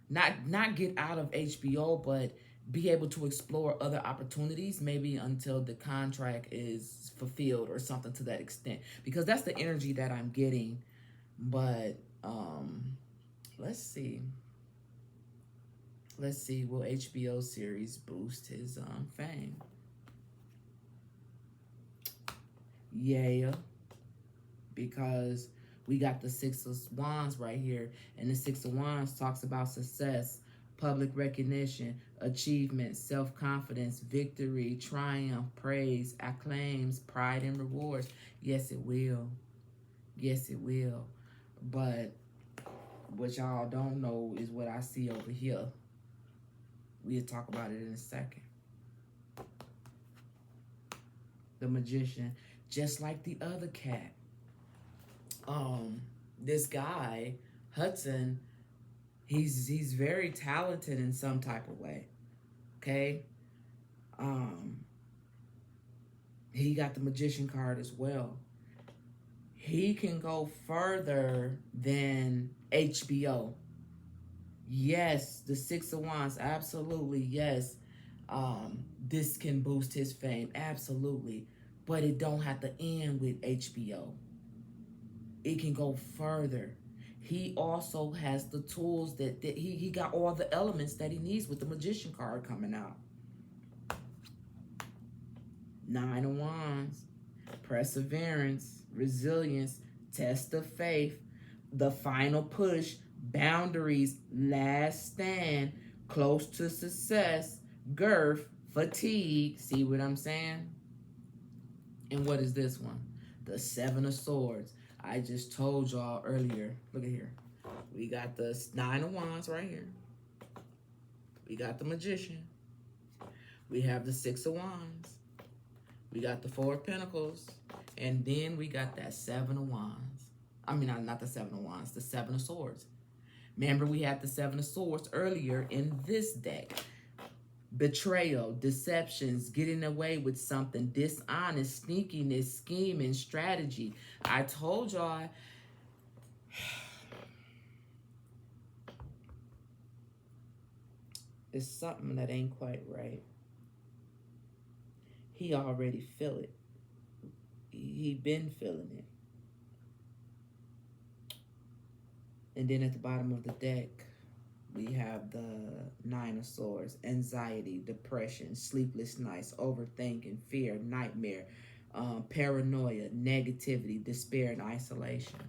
Speaker 1: not get out of HBO, but be able to explore other opportunities, maybe until the contract is fulfilled or something to that extent. Because that's the energy that I'm getting. But let's see. Let's see, will HBO series boost his fame? Yeah, because we got the 6 of Wands right here. And the 6 of Wands talks about success, public recognition, achievement, self-confidence, victory, triumph, praise, acclaims, pride, and rewards. Yes, it will. Yes, it will. But what y'all don't know is what I see over here. We'll talk about it in a second. The Magician, just like the other cat. This guy, Hudson, he's very talented in some type of way. Okay? He got the Magician card as well. He can go further than HBO. Yes, the 6 of Wands, absolutely, yes. This can boost his fame, absolutely. But it don't have to end with HBO. It can go further. He also has the tools that he got all the elements that he needs with the Magician card coming out. 9 of Wands, perseverance, resilience, test of faith, the final push, boundaries, last stand, close to success, girth, fatigue. See what I'm saying? And what is this one? The 7 of Swords. I just told y'all earlier. Look at here. We got the 9 of Wands right here. We got the Magician. We have the 6 of Wands. We got the 4 of Pentacles. And then we got that 7 of Wands. I mean, not the 7 of Wands, the 7 of Swords. Remember, we had the 7 of Swords earlier in this deck. betrayal, deceptions, getting away with something, dishonest, sneakiness, scheming, strategy. I told y'all, it's something that ain't quite right. He already feel it. He been feeling it. And then at the bottom of the deck, we have the Nine of Swords, anxiety, depression, sleepless nights, overthinking, fear, nightmare, paranoia, negativity, despair, and isolation.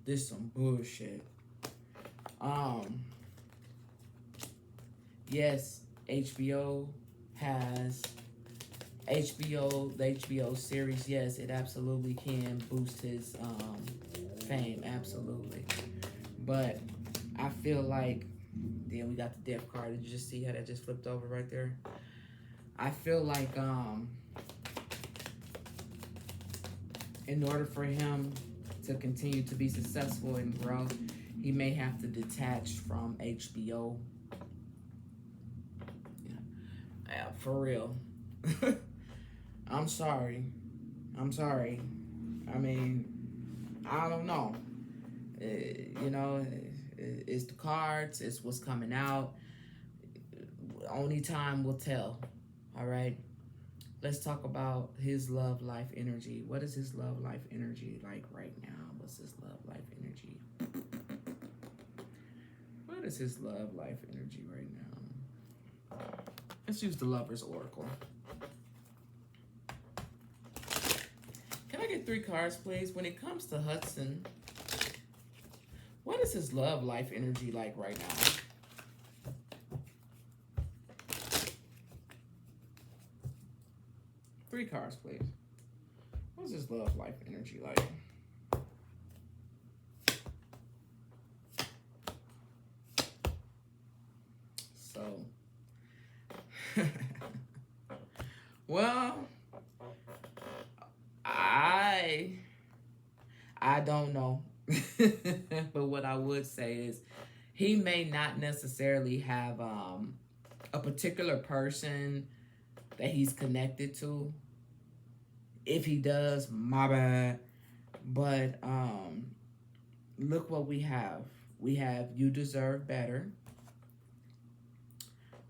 Speaker 1: This is some bullshit. Yes, HBO has the HBO series. Yes, it absolutely can boost his fame, absolutely. But I feel like, then we got the death card. Did you just see how that just flipped over right there? I feel like in order for him to continue to be successful and grow, he may have to detach from HBO. Yeah, for real. I'm sorry. I mean, I don't know. You know, it's the cards. It's what's coming out. Only time will tell. All right. Let's talk about his love life energy. What is his love life energy like right now? What's his love life energy? What is his love life energy right now? Let's use the Lover's Oracle. Can I get 3 cards, please? When it comes to Hudson, what is his love life energy like right now? 3 cards, please. What's his love life energy like? So, well, I don't know. But what I would say is he may not necessarily have a particular person that he's connected to. If he does, my bad. But look what we have. We have You Deserve Better.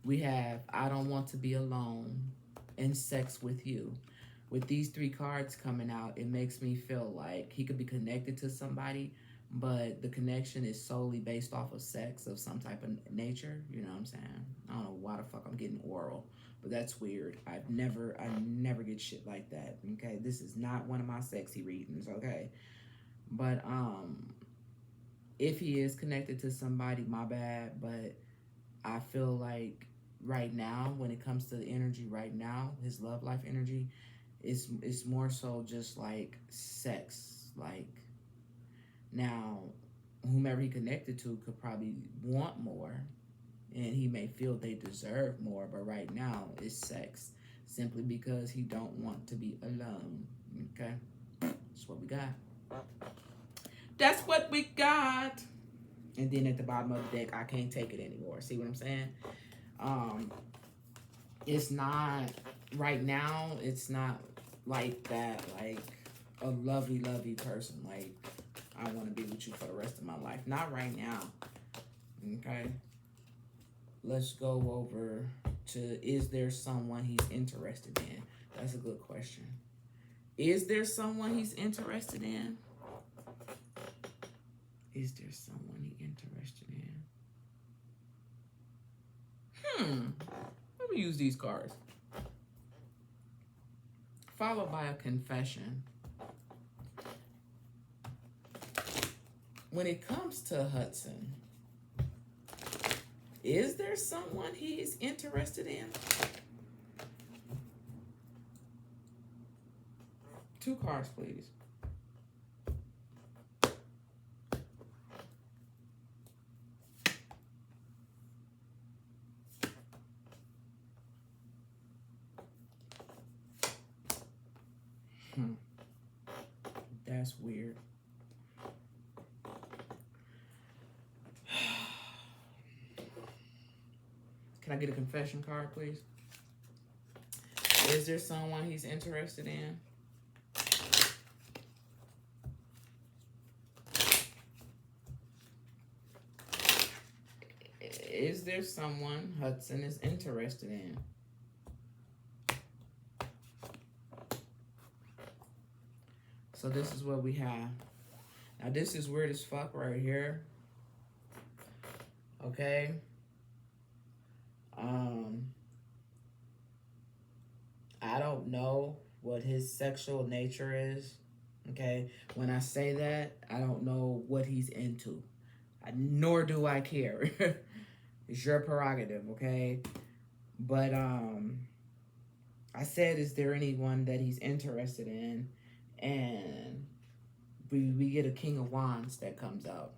Speaker 1: We have I Don't Want to Be Alone and Sex with You. With these 3 cards coming out, it makes me feel like he could be connected to somebody, but the connection is solely based off of sex of some type of nature. You know what I'm saying? I don't know why the fuck I'm getting oral, but that's weird. I never get shit like that. Okay, this is not one of my sexy readings. Okay, but if he is connected to somebody, my bad. But I feel like right now, when it comes to the energy right now, his love life energy, it's more so just like sex. Like, now, whomever he connected to could probably want more, and he may feel they deserve more, but right now it's sex, simply because he don't want to be alone. Okay, that's what we got. That's what we got. And then at the bottom of the deck, I can't take it anymore. See what I'm saying? It's not, right now, it's not like that, like a lovey person, like I want to be with you for the rest of my life. Not right now. Okay, let's go over to, is there someone he's interested in? That's a good question. Is there someone he's interested in? Is there someone he's interested in? Let me use these cards. Followed by a confession. When it comes to Hudson, is there someone he's interested in? 2 cards, please. That's weird. Can I get a confession card, please? Is there someone he's interested in? Is there someone Hudson is interested in? So this is what we have. Now this is weird as fuck right here. Okay. I don't know what his sexual nature is. Okay. When I say that, I don't know what he's into. Nor do I care. It's your prerogative, okay? But I said, is there anyone that he's interested in? And we get a King of Wands that comes out,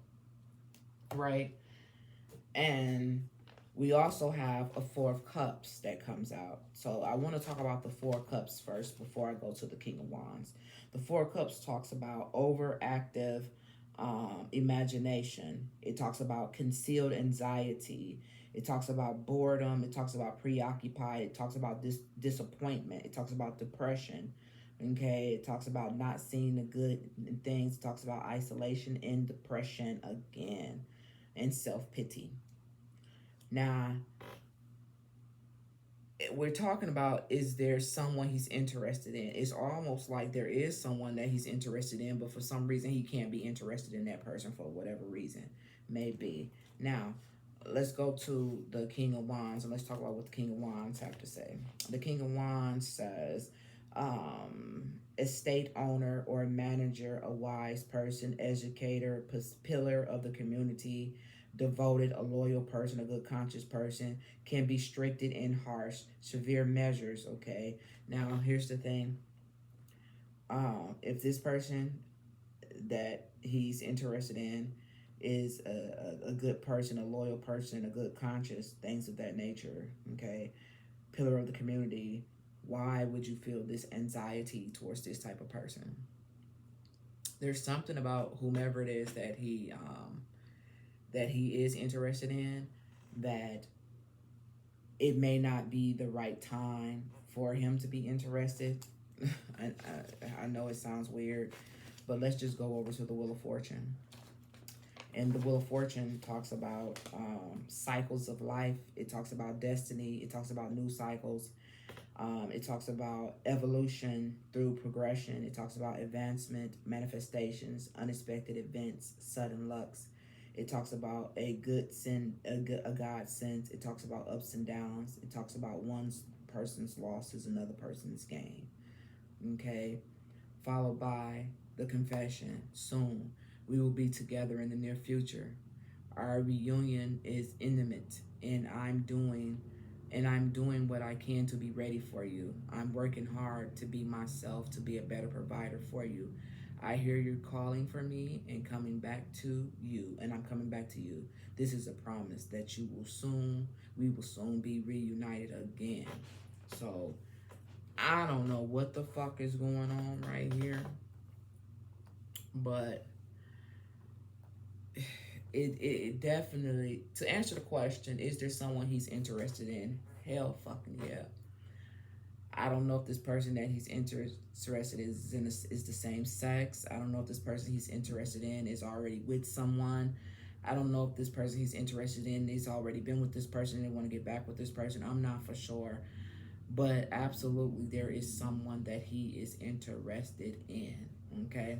Speaker 1: right? And we also have a Four of Cups that comes out. So I want to talk about the Four of Cups first before I go to the King of Wands. The Four of Cups talks about overactive imagination. It talks about concealed anxiety. It talks about boredom. It talks about preoccupied. It talks about disappointment. It talks about depression. Okay, it talks about not seeing the good in things. It talks about isolation and depression again, and self-pity. Now, we're talking about, is there someone he's interested in? It's almost like there is someone that he's interested in, but for some reason he can't be interested in that person for whatever reason. Maybe. Now, let's go to the King of Wands, and let's talk about what the King of Wands have to say. The King of Wands says, estate owner or manager, a wise person, educator, pillar of the community, devoted, a loyal person, a good conscious person, can be strict and harsh, severe measures, okay? Now, here's the thing. If this person that he's interested in is a good person, a loyal person, a good conscious, things of that nature, okay? Pillar of the community, why would you feel this anxiety towards this type of person? There's something about whomever it is that he is interested in, that it may not be the right time for him to be interested. I know it sounds weird, but let's just go over to the Wheel of Fortune. And the Wheel of Fortune talks about cycles of life. It talks about destiny. It talks about new cycles. It talks about evolution through progression. It talks about advancement, manifestations, unexpected events, sudden lucks. It talks about a God sense. It talks about ups and downs. It talks about one person's loss is another person's gain. Okay? Followed by the confession. Soon, we will be together in the near future. Our reunion is intimate, and I'm doing what I can to be ready for you. I'm working hard to be myself, to be a better provider for you. I hear you calling for me and coming back to you, and I'm coming back to you. This is a promise that we will soon be reunited again. So, I don't know what the fuck is going on right here, but it definitely, to answer the question, is there someone he's interested in? Hell fucking yeah. I don't know if this person that he's interested in is the same sex. I don't know if this person he's interested in is already with someone. I don't know if this person he's interested in is already been with this person and they want to get back with this person. I'm not for sure. But absolutely there is someone that he is interested in. Okay?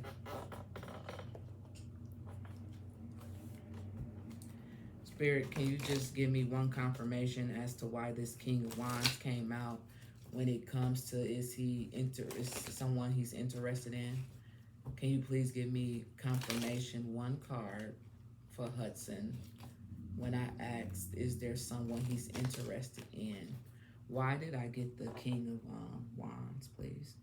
Speaker 1: Spirit, can you just give me one confirmation as to why this King of Wands came out when it comes to is someone he's interested in? Can you please give me confirmation, one card for Hudson, when I asked, is there someone he's interested in? Why did I get the King of Wands, please?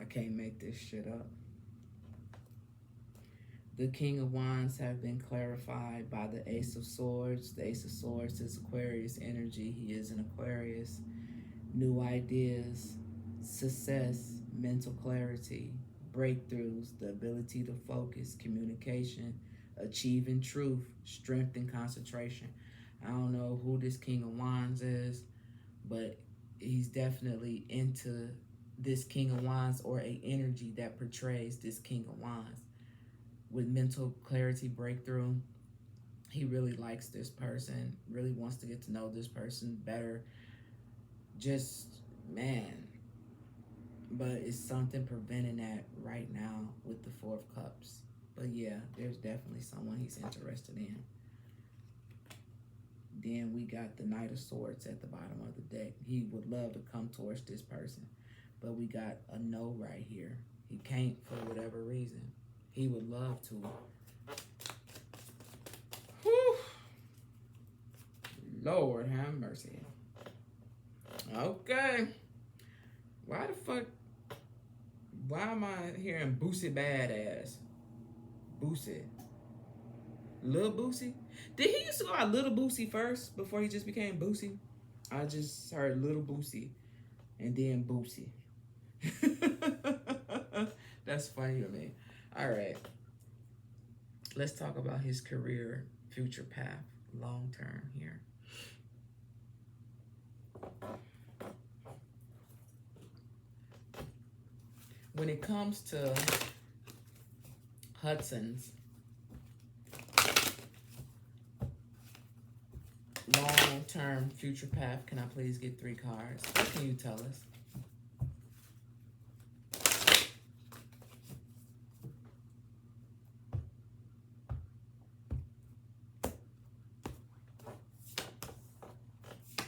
Speaker 1: I can't make this shit up. The King of Wands have been clarified by the Ace of Swords. The Ace of Swords is Aquarius energy. He is an Aquarius. New ideas, success, mental clarity, breakthroughs, the ability to focus, communication, achieving truth, strength, and concentration. I don't know who this King of Wands is, but he's definitely into this King of Wands, or a energy that portrays this King of Wands. With mental clarity, breakthrough, he really likes this person, really wants to get to know this person better. Just, man. But it's something preventing that right now with the Four of Cups. But yeah, there's definitely someone he's interested in. Then we got the Knight of Swords at the bottom of the deck. He would love to come towards this person, but we got a no right here. He can't for whatever reason. He would love to. Whew. Lord have mercy. Okay. Why the fuck? Why am I hearing Boosie Badass? Boosie. Lil Boosie? Did he used to go out Little Boosie first before he just became Boosie? I just heard Little Boosie and then Boosie. That's funny to me. All right. Let's talk about his career, future path, long term here. When it comes to Hudson's long-term future path, can I please get 3 cards? What can you tell us?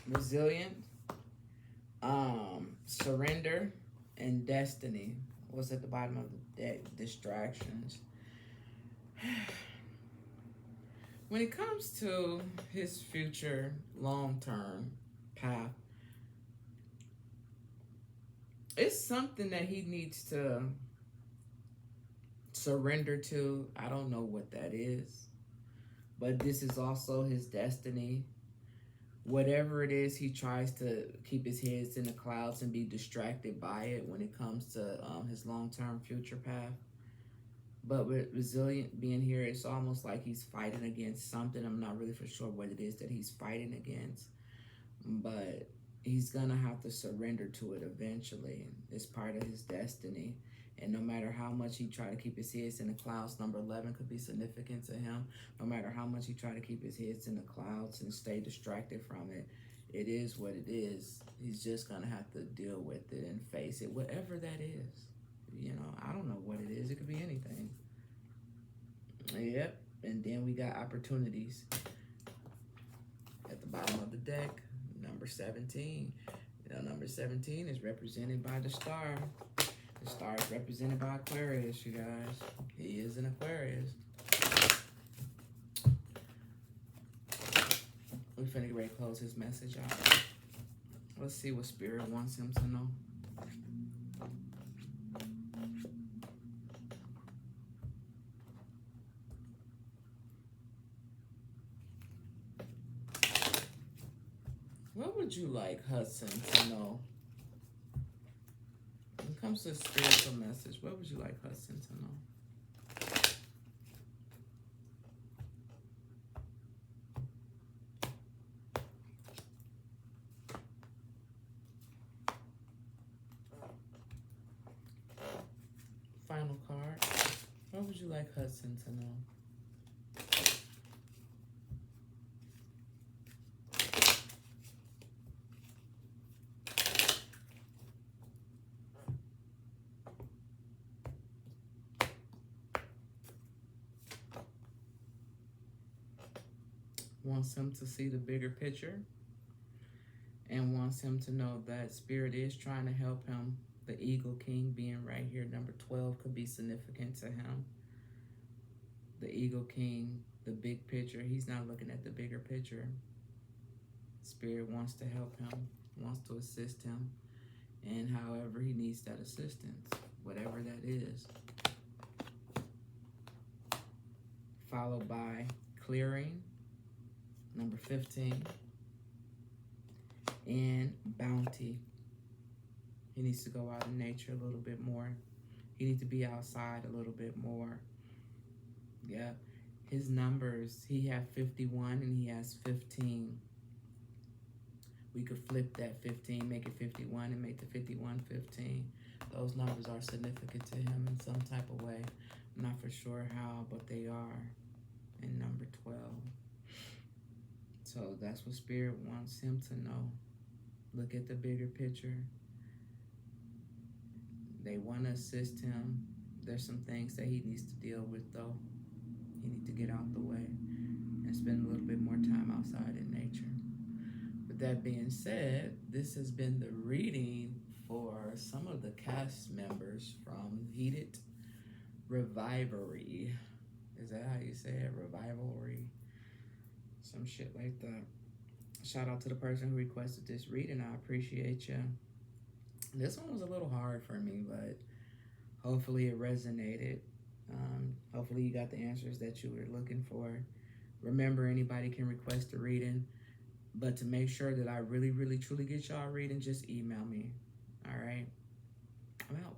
Speaker 1: Resilient, surrender, and destiny. What's at the bottom of the deck? Distractions. When it comes to his future long-term path, it's something that he needs to surrender to. I don't know what that is, but this is also his destiny. Whatever it is, he tries to keep his head in the clouds and be distracted by it when it comes to his long-term future path. But with resilient being here, it's almost like he's fighting against something. I'm not really for sure what it is that he's fighting against, but he's gonna have to surrender to it eventually. It's part of his destiny. And no matter how much he try to keep his head in the clouds, number 11 could be significant to him. No matter how much he try to keep his head in the clouds and stay distracted from it, it is what it is. He's just gonna have to deal with it and face it, whatever that is. You know, I don't know what it is. It could be anything. Yep. And then we got opportunities at the bottom of the deck. Number 17. You know, number 17 is represented by the star. The star is represented by Aquarius, you guys. He is an Aquarius. We're finna get ready to close his message out. Let's see what Spirit wants him to know. What would you like Hudson to know? When it comes to a spiritual message, what would you like Hudson to know? Final card. What would you like Hudson to know? Wants him to see the bigger picture and wants him to know that Spirit is trying to help him. The Eagle King being right here, number 12, could be significant to him. The Eagle King, the big picture, he's not looking at the bigger picture. Spirit wants to help him, wants to assist him, and however he needs that assistance, whatever that is. Followed by clearing, number 15, and bounty. He needs to go out in nature a little bit more He needs to be outside a little bit more. Yeah. His numbers, he had 51 and he has 15. We could flip that 15, make it 51, and make the 51 15. Those numbers are significant to him in some type of way. I'm not for sure how, but they are in number 12. So that's what Spirit wants him to know. Look at the bigger picture. They want to assist him. There's some things that he needs to deal with, though. He needs to get out the way and spend a little bit more time outside in nature. With that being said, this has been the reading for some of the cast members from Heated Rivalry. Is that how you say it? Rivalry? Some shit like that. Shout out to the person who requested this reading. I appreciate you. This one was a little hard for me, but hopefully it resonated. Hopefully you got the answers that you were looking for. Remember, anybody can request a reading, but to make sure that I really, really, truly get y'all a reading, just email me. All right? I'm out.